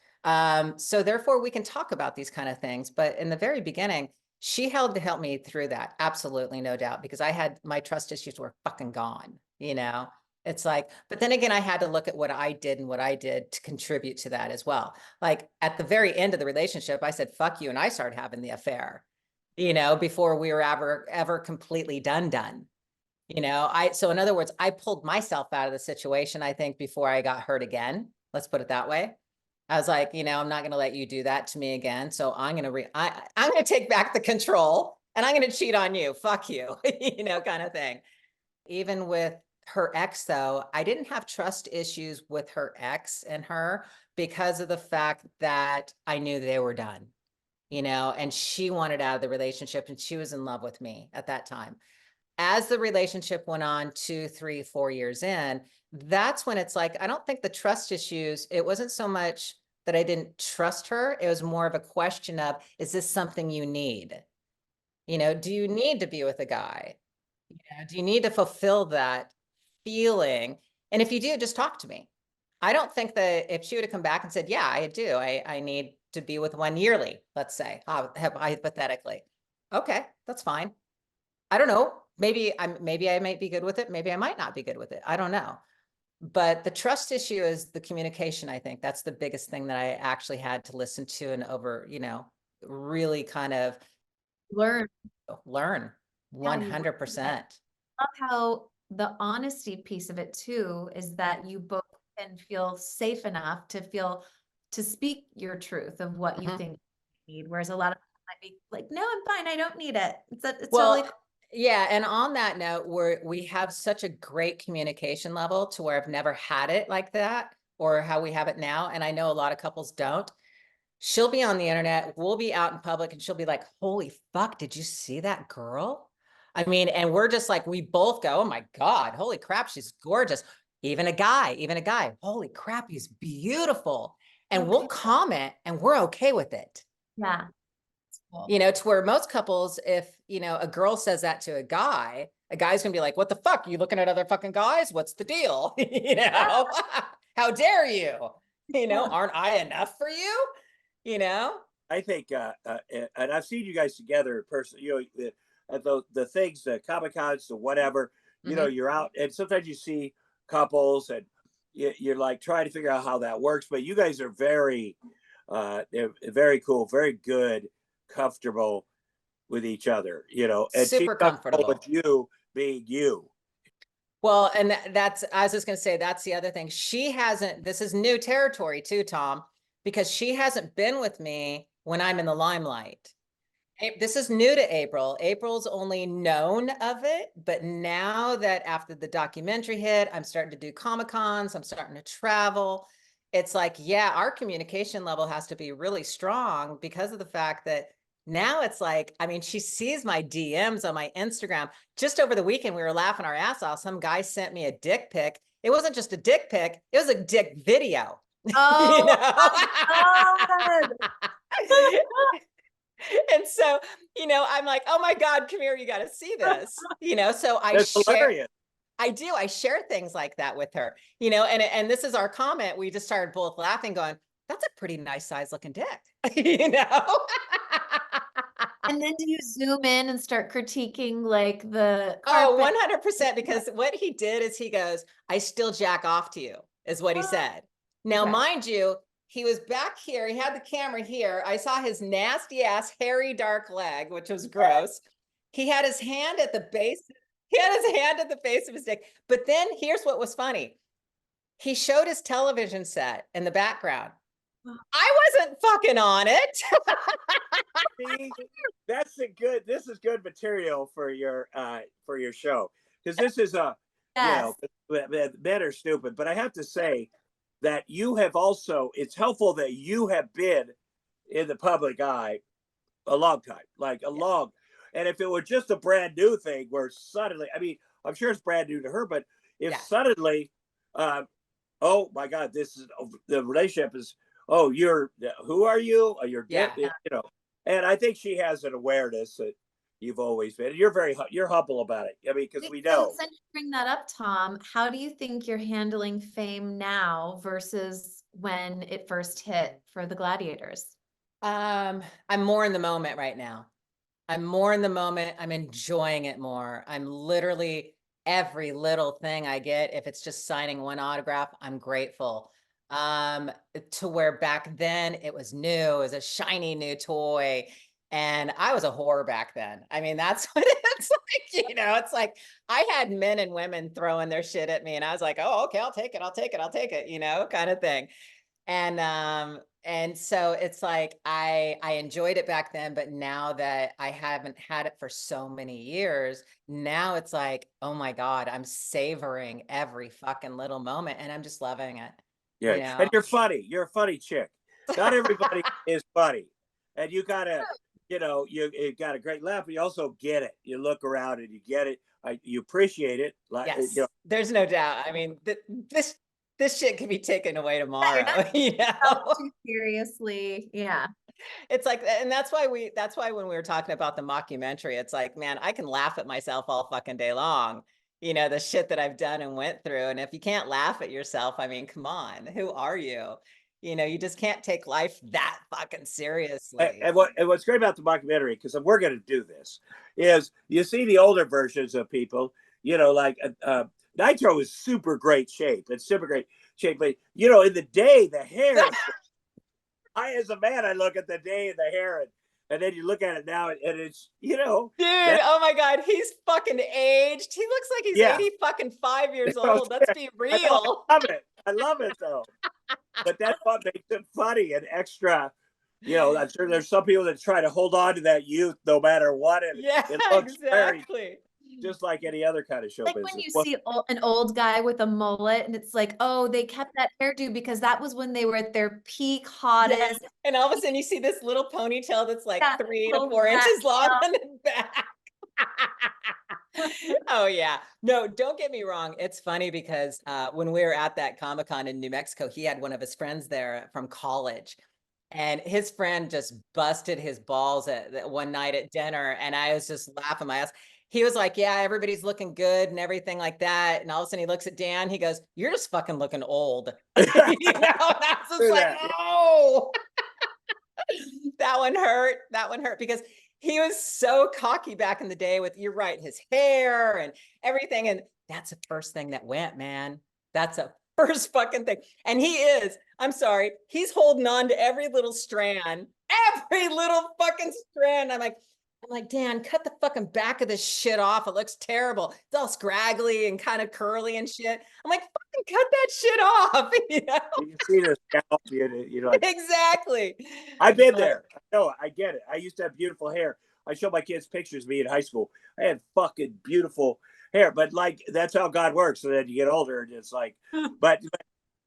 So therefore we can talk about these kind of things. But in the very beginning, she held to help me through that. Absolutely, no doubt, because I had my trust issues were fucking gone, you know. It's like, but then again, I had to look at what I did and what I did to contribute to that as well. Like at the very end of the relationship, I said, fuck you. And I started having the affair, you know, before we were ever completely done. You know, so in other words, I pulled myself out of the situation, I think, before I got hurt again. Let's put it that way. I was like, you know, I'm not going to let you do that to me again. So I'm going to I'm going to take back the control and I'm going to cheat on you. Fuck you, you know, kind of thing. Even with her ex, though, I didn't have trust issues with her ex and her because of the fact that I knew they were done, you know, and she wanted out of the relationship and she was in love with me at that time. As the relationship went on 2, 3, 4 years in, that's when it's like, I don't think the trust issues, it wasn't so much that I didn't trust her. It was more of a question of, is this something you need? You know, do you need to be with a guy? You know, do you need to fulfill that feeling? And if you do, just talk to me. I don't think that if she would have come back and said, yeah, I do. I need to be with one yearly, let's say, hypothetically. Okay, that's fine. I don't know. Maybe I might be good with it. Maybe I might not be good with it. I don't know. But the trust issue is the communication. I think that's the biggest thing that I actually had to listen to and over, you know, really kind of Learn. learn Yeah, you learn. 100%. Love how the honesty piece of it too is that you both can feel safe enough to speak your truth of what you Mhm. think you need, whereas a lot of people might be like, no, I'm fine, I don't need it. It's totally Well, yeah, and on that note, we have such a great communication level to where I've never had it like that or how we have it now. And I know a lot of couples don't. She'll be on the internet, we'll be out in public, and she'll be like, holy fuck, did you see that girl? I mean, and we're just like, we both go, oh my God, holy crap, she's gorgeous. Even a guy, holy crap, he's beautiful. And we'll okay. comment and we're okay with it. Yeah. It's cool. You know, to where most couples, if, you know, a girl says that to a guy's gonna be like, what the fuck? You looking at other fucking guys? What's the deal? You know, how dare you? You know, Yeah. aren't I enough for you? You know? I think, and I've seen you guys together in person. You know, the things, the Comic Cons, the whatever. You know, Mhm. you're out, and sometimes you see couples, and you're like trying to figure out how that works. But you guys are they're very cool, very good, comfortable with each other. You know, and she's Super comfortable with comfortable. you being you. Well, and that's, I was just going to say, that's the other thing. She hasn't, this is new territory too, Tom, because she hasn't been with me when I'm in the limelight. This is new to April. April's only known of it, but now that after the documentary hit, I'm starting to do Comic-Cons, I'm starting to travel. It's like, yeah, our communication level has to be really strong because of the fact that now it's like, I mean, she sees my DMs on my Instagram. Just over the weekend, we were laughing our ass off. Some guy sent me a dick pic. It wasn't just a dick pic, it was a dick video. Oh You know? my God. And so, I'm like, oh my God, come here, you got to see this. So That's hilarious. I do. I share things like that with her, and this is our comment. We just started both laughing, going, that's a pretty nice size looking dick, And then do you zoom in and start critiquing like the Oh, carpet? 100%. Because what he did is he goes, I still jack off to you, is what he said. Now, Okay. mind you, he was back here. He had the camera here. I saw his nasty ass, hairy, dark leg, which was gross. He had his hand at the base. He had his hand at the base of his dick. But then here's what was funny. He showed his television set in the background. I wasn't fucking on it. See, this is good material for your show, because this is Yes. men are stupid, but I have to say that you have also, it's helpful that you have been in the public eye a long time, like a long, and if it were just a brand new thing where suddenly, I mean, I'm sure it's brand new to her, but if suddenly, oh my God, this is the relationship is, oh, who are you? You're and I think she has an awareness that you've always been. You're humble about it. I mean, because we know. Since you bring that up, Tom, how do you think you're handling fame now versus when it first hit for the Gladiators? I'm more in the moment right now. I'm more in the moment. I'm enjoying it more. I'm literally every little thing I get. If it's just signing one autograph, I'm grateful. To where back then it was new, it was a shiny new toy. And I was a whore back then. I mean, that's what it's like, it's like I had men and women throwing their shit at me and I was like, oh, okay, I'll take it. I'll take it. I'll take it, kind of thing. And so it's like I enjoyed it back then, but now that I haven't had it for so many years, now it's like, oh my God, I'm savoring every fucking little moment and I'm just loving it. Yeah. And you're funny. You're a funny chick. Not everybody is funny. And you gotta, you got a great laugh, but you also get it. You look around and you get it. You appreciate it. Like, yes, there's no doubt. I mean, this shit can be taken away tomorrow. Too seriously. Yeah. It's like, and that's why when we were talking about the mockumentary, it's like, man, I can laugh at myself all fucking day long, the shit that I've done and went through. And if you can't laugh at yourself, I mean, come on, who are you? You just can't take life that fucking seriously. And what's great about the mockumentary, because we're going to do this, is you see the older versions of people, like Nitro is super great shape. It's super great shape. But, in the day, the hair, as a man, I look at the day and the hair, and then you look at it now, and it's, Dude, oh my God, he's fucking aged. He looks like he's 80 fucking 5 years old. Let's be real. I love it though. But that's what makes it funny and extra. I'm sure there's some people that try to hold on to that youth no matter what. And it looks exactly. Just like any other kind of show like business. When you see an old guy with a mullet and it's like, oh, they kept that hairdo because that was when they were at their peak hottest. Yeah. And all of a sudden you see this little ponytail that's like 3 to 4 inches long on the back. Oh yeah. No, don't get me wrong. It's funny because when we were at that Comic-Con in New Mexico, he had one of his friends there from college. And his friend just busted his balls at one night at dinner. And I was just laughing my ass. He was like, yeah, everybody's looking good and everything like that. And all of a sudden he looks at Dan, he goes, you're just fucking looking old. That's just like, oh, that one hurt because he was so cocky back in the day with, you're right, his hair and everything. And that's the first thing that went, man. That's a first fucking thing. And I'm sorry, he's holding on to every little strand. I'm like, Dan, cut the fucking back of this shit off. It looks terrible. It's all scraggly and kind of curly and shit. I'm like, fucking cut that shit off. You see the scalp, like, exactly. I've been there. No, I get it. I used to have beautiful hair. I show my kids pictures of me in high school. I had fucking beautiful hair, but like, that's how God works. So then you get older and it's like, but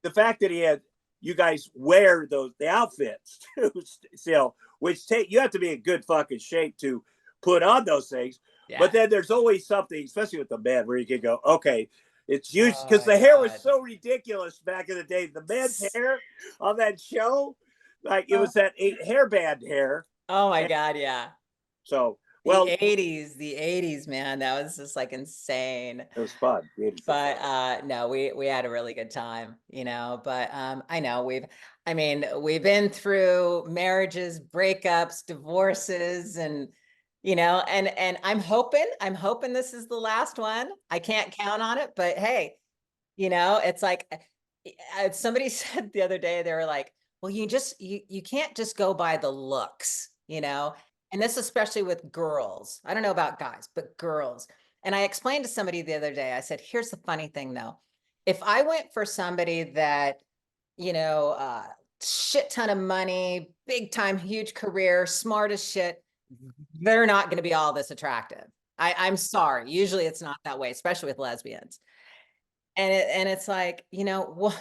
the fact that you guys wear the outfits too, still, which you have to be in good fucking shape to put on those things. Yeah. But then there's always something, especially with the men, where you can go, okay, It's huge Oh because my the hair was God. so ridiculous back in the day. The men's hair on that show, like it was that hairband hair. Oh my And God, yeah. so, The well, 80s, the 80s, man, that was just like insane. it was fun. But no, we had a really good time, you know. But I know we've been through marriages, breakups, divorces, and you know, and I'm hoping this is the last one. I can't count on it, but hey, you know, it's like somebody said the other day, they were like, well, you can't just go by the looks, you know, and this especially with girls. I don't know about guys, but girls. And I explained to somebody the other day, I said, here's the funny thing though. If I went for somebody that, you know, shit ton of money, big time, huge career, smart as shit, they're not going to be all this attractive. I'm sorry. Usually it's not that way, especially with lesbians. And it's like, you know, what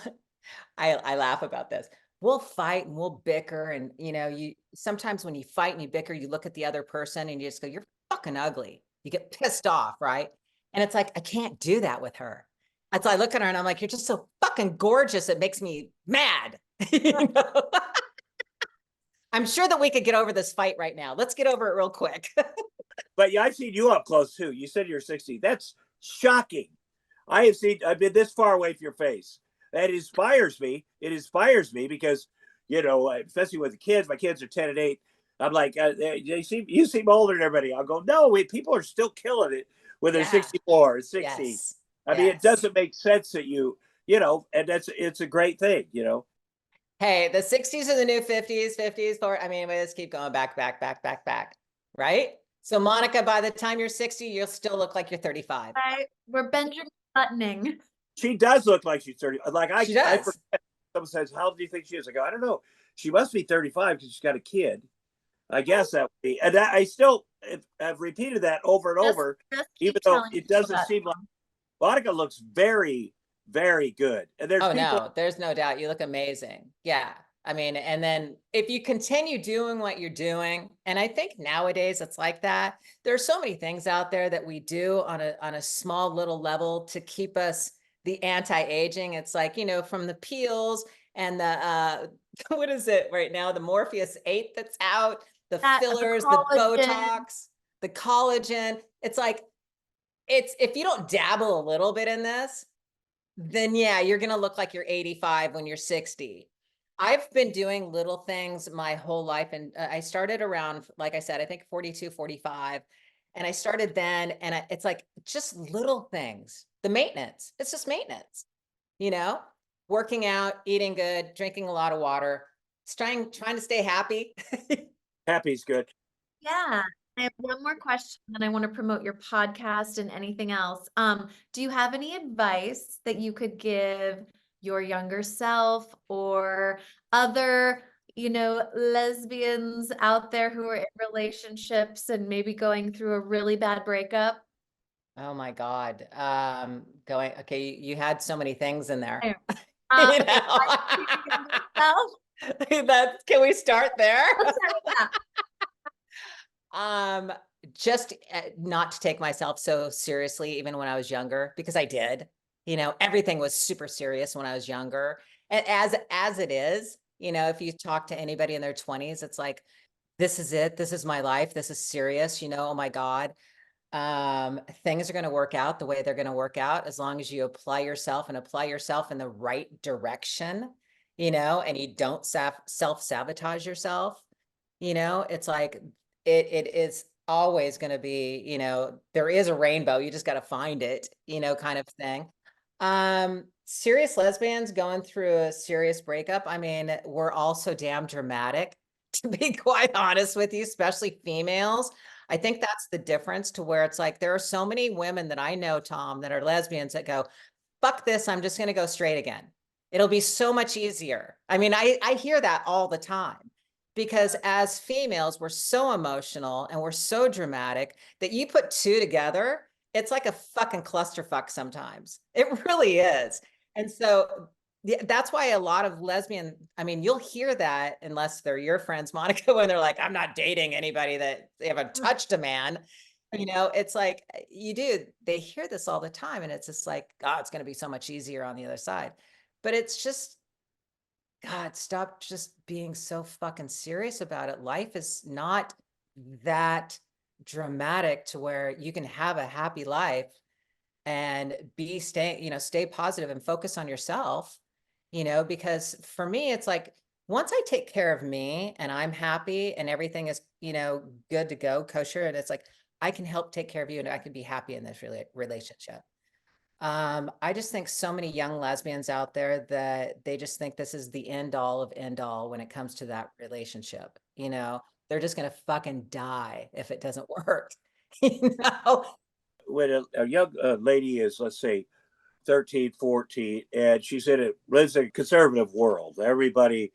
I laugh about this. We'll fight and we'll bicker. And you know, you sometimes when you fight and you bicker, you look at the other person and you just go, you're fucking ugly. You get pissed off, right? And it's like, I can't do that with her. And so I look at her and I'm like, you're just so fucking gorgeous. It makes me mad. You know? I'm sure that we could get over this fight right now. Let's get over it real quick. but yeah, I've seen you up close too. You said you're 60. That's shocking. I've been this far away from your face. That inspires me. It inspires me because, you know, especially with the kids, my kids are 10 and 8. I'm like, you seem older than everybody. I'll go, no, people are still killing it when they're 64 or 60. Yes. I mean, it doesn't make sense that you know, and it's a great thing, you know. Hey, the 60s are the new 50s, 50s, I mean, we just keep going back, right? So Monika, by the time you're 60, you'll still look like you're 35. Right. We're Benjamin Buttoning. She does look like she's 30. Like She does. I forget. Someone says, how old do you think she is? I go, I don't know. She must be 35 because she's got a kid. I guess that would be. And I still have repeated that over and over, even though it doesn't seem like Monika looks very, very good. And there's no, there's no doubt. You look amazing. Yeah. I mean, and then if you continue doing what you're doing, and I think nowadays it's like that, there's so many things out there that we do on a small little level to keep us the anti-aging. It's like, you know, from the peels and the what is it right now? The Morpheus 8 that's out, the fillers, the Botox, the collagen. It's like, if you don't dabble a little bit in this, then yeah, you're going to look like you're 85 when you're 60. I've been doing little things my whole life. And I started around, like I said, I think 42, 45. And I started then, and it's like just little things. The maintenance, it's just maintenance, you know, working out, eating good, drinking a lot of water, trying to stay happy. Happy's good. Yeah. I have one more question, and I want to promote your podcast and anything else. Do you have any advice that you could give your younger self or other, you know, lesbians out there who are in relationships and maybe going through a really bad breakup? Oh my God. Okay, you had so many things in there. There. You Okay, know? Can we start there? let's start with that. Just not to take myself so seriously, even when I was younger, because I did, you know, everything was super serious when I was younger. And as it is, you know, if you talk to anybody in their 20s, it's like, this is it. This is my life. This is serious, you know, oh my God. Things are going to work out the way they're going to work out as long as you apply yourself in the right direction, you know, and you don't self-sabotage yourself. You know, it's like, it is always going to be, you know, there is a rainbow. You just got to find it, you know, kind of thing. Serious lesbians going through a serious breakup. I mean, we're all so damn dramatic, to be quite honest with you, especially females. I think that's the difference, to where it's like, there are so many women that I know, Tom, that are lesbians that go, fuck this, I'm just going to go straight again. It'll be so much easier. I mean, I hear that all the time. Because as females, we're so emotional and we're so dramatic that you put two together, it's like a fucking clusterfuck sometimes. It really is. And so that's why a lot of lesbian, I mean, you'll hear that, unless they're your friends, Monika, when they're like, I'm not dating anybody that they haven't touched a man. You know, it's like they hear this all the time, and it's just like, God, it's going to be so much easier on the other side. But it's just, God, stop just being so fucking serious about it. Life is not that dramatic to where you can have a happy life and stay positive and focus on yourself, because for me, it's like, once I take care of me and I'm happy and everything is, good to go, kosher, and it's like, I can help take care of you and I can be happy in this relationship. I just think so many young lesbians out there that they just think this is the end all of end all when it comes to that relationship. They're just going to fucking die if it doesn't work. you know? When a young lady is, let's say, 13, 14, and lives in a conservative world, everybody,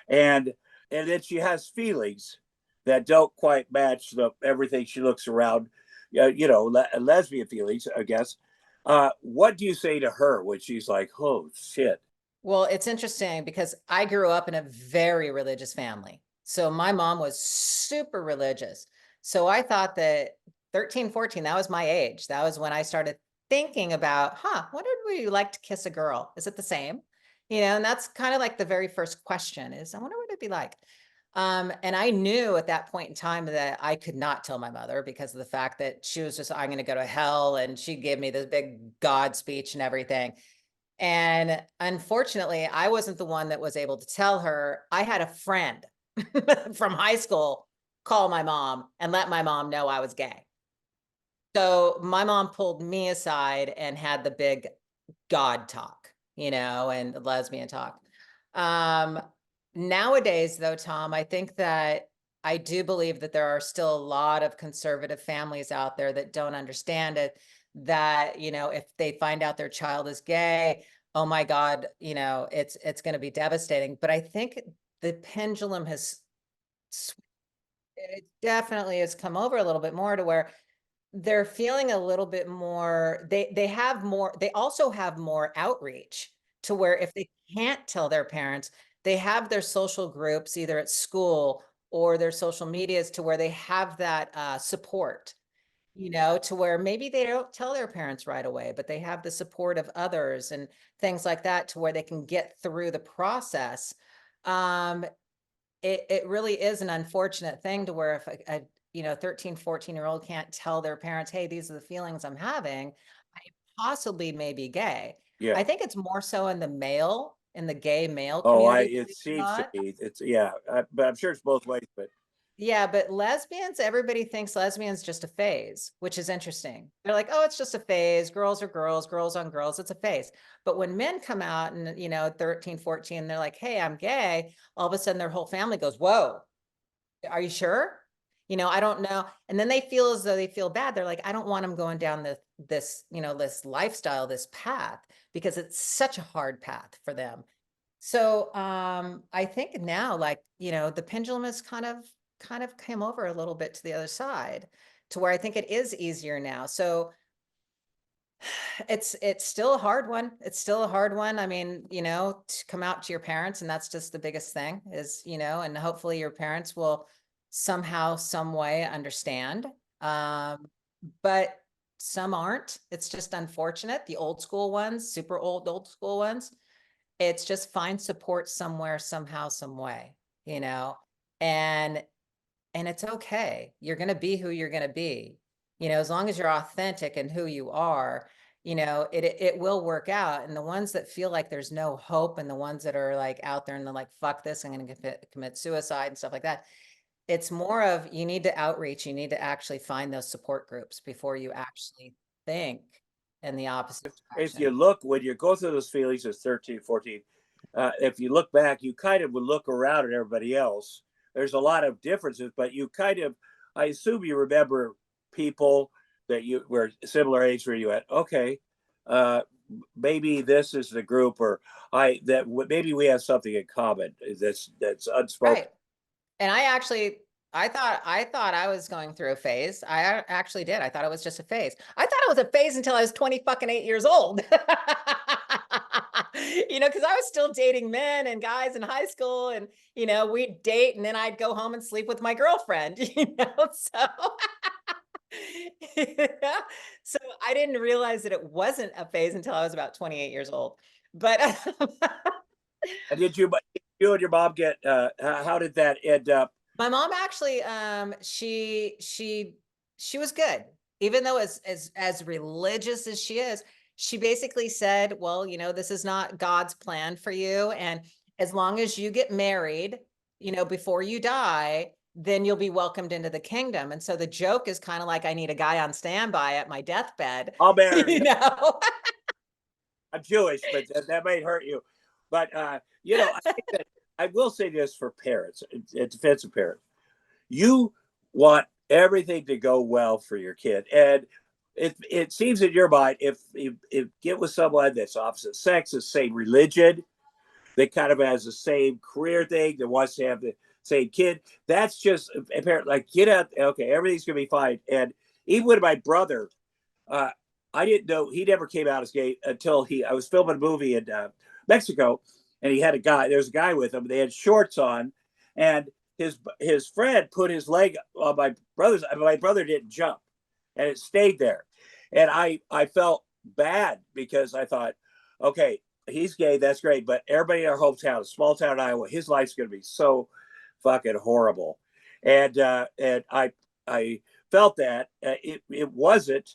and then she has feelings that don't quite match everything she looks around, lesbian feelings, I guess. What do you say to her when she's like, oh shit? Well, it's interesting because I grew up in a very religious family. So my mom was super religious. So I thought that 13, 14, that was my age. That was when I started thinking about, what would we like to kiss a girl? Is it the same? And that's kind of like the very first question is, I wonder what it'd be like. And I knew at that point in time that I could not tell my mother because of the fact that she was just, I'm going to go to hell. And she gave me this big God speech and everything. And unfortunately, I wasn't the one that was able to tell her. I had a friend from high school call my mom and let my mom know I was gay. So my mom pulled me aside and had the big God talk, and lesbian talk. Nowadays, though, Tom, I think that I do believe that there are still a lot of conservative families out there that don't understand it, that, if they find out their child is gay, oh my God, it's going to be devastating. But I think the pendulum it definitely has come over a little bit more to where they're feeling a little bit more, they also have more outreach to where if they can't tell their parents, they have their social groups either at school or their social medias to where they have that support, to where maybe they don't tell their parents right away, but they have the support of others and things like that to where they can get through the process. It really is an unfortunate thing to where if a 13, 14-year-old can't tell their parents, hey, these are the feelings I'm having, I possibly may be gay. Yeah. I think it's more so in the gay male Oh, community. it seems to be. But I'm sure it's both ways. But Yeah, but lesbians, everybody thinks lesbians just a phase, which is interesting. They're like, oh, it's just a phase. Girls are girls, girls on girls. It's a phase. But when men come out and, 13, 14, they're like, hey, I'm gay. All of a sudden their whole family goes, whoa, are you sure? I don't know. And then they feel as though they feel bad. They're like, I don't want them going down this lifestyle, this path, because it's such a hard path for them. So I think now, like, the pendulum has kind of came over a little bit to the other side to where I think it is easier now. So it's still a hard one. It's still a hard one. I mean, to come out to your parents, and that's just the biggest thing is, and hopefully your parents will somehow, some way understand. But some aren't. It's just unfortunate. The old school ones, super old school ones, it's just find support somewhere, somehow, some way, and it's okay. You're going to be who you're going to be, as long as you're authentic in who you are, it will work out. And the ones that feel like there's no hope and the ones that are like out there and they're like, fuck this, I'm going to commit suicide and stuff like that. It's more of, you need to outreach. You need to actually find those support groups before you actually think in the opposite if direction. you look, when you go through those feelings as 13, 14, if you look back, you kind of would look around at everybody else. There's a lot of differences, but you kind of, I assume you remember people that you were similar age where you went, okay, maybe this is the group, or maybe we have something in common that's unspoken. Right. And I thought I was going through a phase. I actually did. I thought it was just a phase. I thought it was a phase until I was 20 fucking 8 years old. Because I was still dating men and guys in high school, and we'd date and then I'd go home and sleep with my girlfriend, so Yeah. So I didn't realize that it wasn't a phase until I was about 28 years old. But And you and your mom get, how did that end up? my mom actually, she was good, even though as religious as she is. She basically said, "Well, this is not God's plan for you, and as long as you get married, before you die, then you'll be welcomed into the kingdom." And so the joke is kind of like, I need a guy on standby at my deathbed, I'll marry you you. know. I'm Jewish, but that might hurt you. But I think that I will say this for parents, in defense of parents. You want everything to go well for your kid. And it seems in your mind, if get with someone that's opposite sex, the same religion, that kind of has the same career thing, that wants to have the same kid, that's just apparent. Like, get out, okay, everything's gonna be fine. And even with my brother, I didn't know, he never came out as gay until I was filming a movie in Mexico, and he had there's a guy with him. They had shorts on, and his friend put his leg on my brother's. My brother didn't jump, and it stayed there. And I felt bad because I thought, okay, he's gay, that's great, but everybody in our hometown, a small town in Iowa, his life's going to be so fucking horrible. And I felt that it wasn't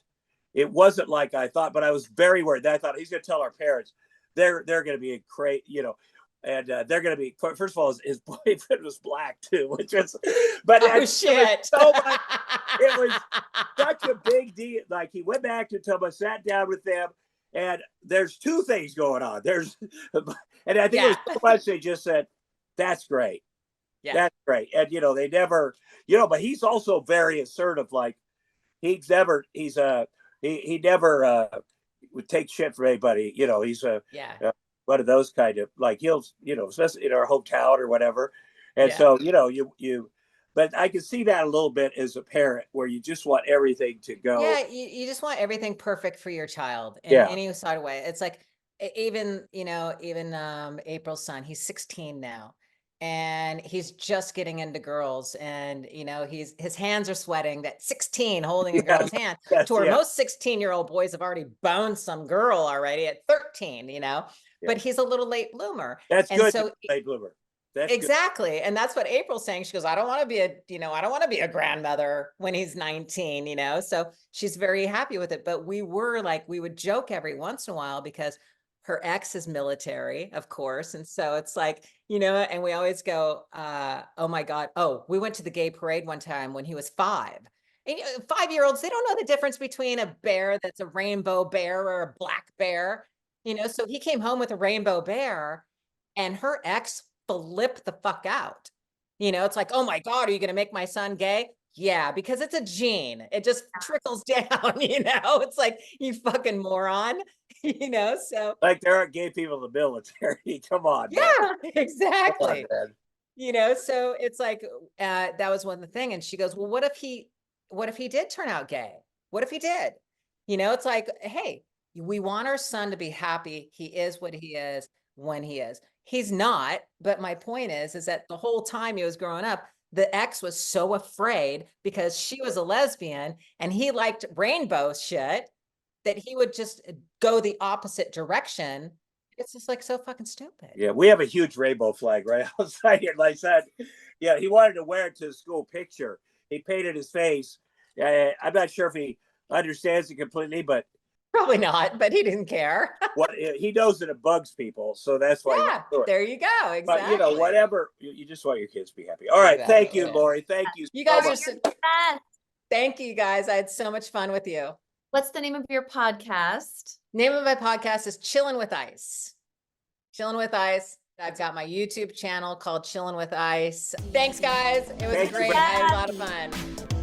like I thought, but I was very worried. I thought he's going to tell our parents they're going to be great, and they're going to be, first of all, his boyfriend was black too, which was, but Oh shit! so much, it was such a big deal. Like, he went back to Tubba, sat down with them, and there's two things going on. And I think it was so much they just said, "That's great, that's great," and they never, but he's also very assertive. Like, he never would take shit from anybody. He's one of those kind of, like, he'll, especially in our hometown or whatever. And so, but I can see that a little bit as a parent, where you just want everything to go. Yeah, you just want everything perfect for your child in any side of way. It's like, even April's son, he's 16 now, and he's just getting into girls, and his hands are sweating, that 16 holding a girl's hand, to where most 16-year-old boys have already boned some girl already at 13, but he's a little late bloomer. That's and good. so Late bloomer. That's exactly. good. And that's what April's saying. She goes, I don't want to be I don't want to be a grandmother when he's 19, so she's very happy with it. But we would joke every once in a while, because her ex is military, of course. And so it's like, and we always go, oh my God. Oh, we went to the gay parade one time when he was 5. And 5-year-olds, they don't know the difference between a bear that's a rainbow bear or a black bear, so he came home with a rainbow bear, and her ex flipped the fuck out. It's like, oh my God, are you going to make my son gay? Yeah, because it's a gene. It just trickles down, it's like, you fucking moron, so. Like, there aren't gay people in the military. Come on. Yeah, man. exactly. Come on, so it's like, that was one of the thing. And she goes, well, what if he did turn out gay? What if he did? It's like, hey, we want our son to be happy. He is what he is when he is. He's not. But my point is that the whole time he was growing up, the ex was so afraid, because she was a lesbian and he liked rainbow shit, that he would just go the opposite direction. It's just like so fucking stupid. Yeah, we have a huge rainbow flag right outside here. Like I said, he wanted to wear it to the school picture. He painted his face. I'm not sure if he understands it completely, but probably not. But he didn't care. What he knows that it bugs people, so that's why. Yeah, there you go. Exactly. But whatever, you just want your kids to be happy. All right, thank you, Lori. Thank you. You guys are so thank you, guys. I had so much fun with you. What's the name of your podcast? Name of my podcast is Chillin With Ice. Chillin With Ice. I've got my YouTube channel called Chillin With Ice. Thanks, guys. It was great. I had a lot of fun.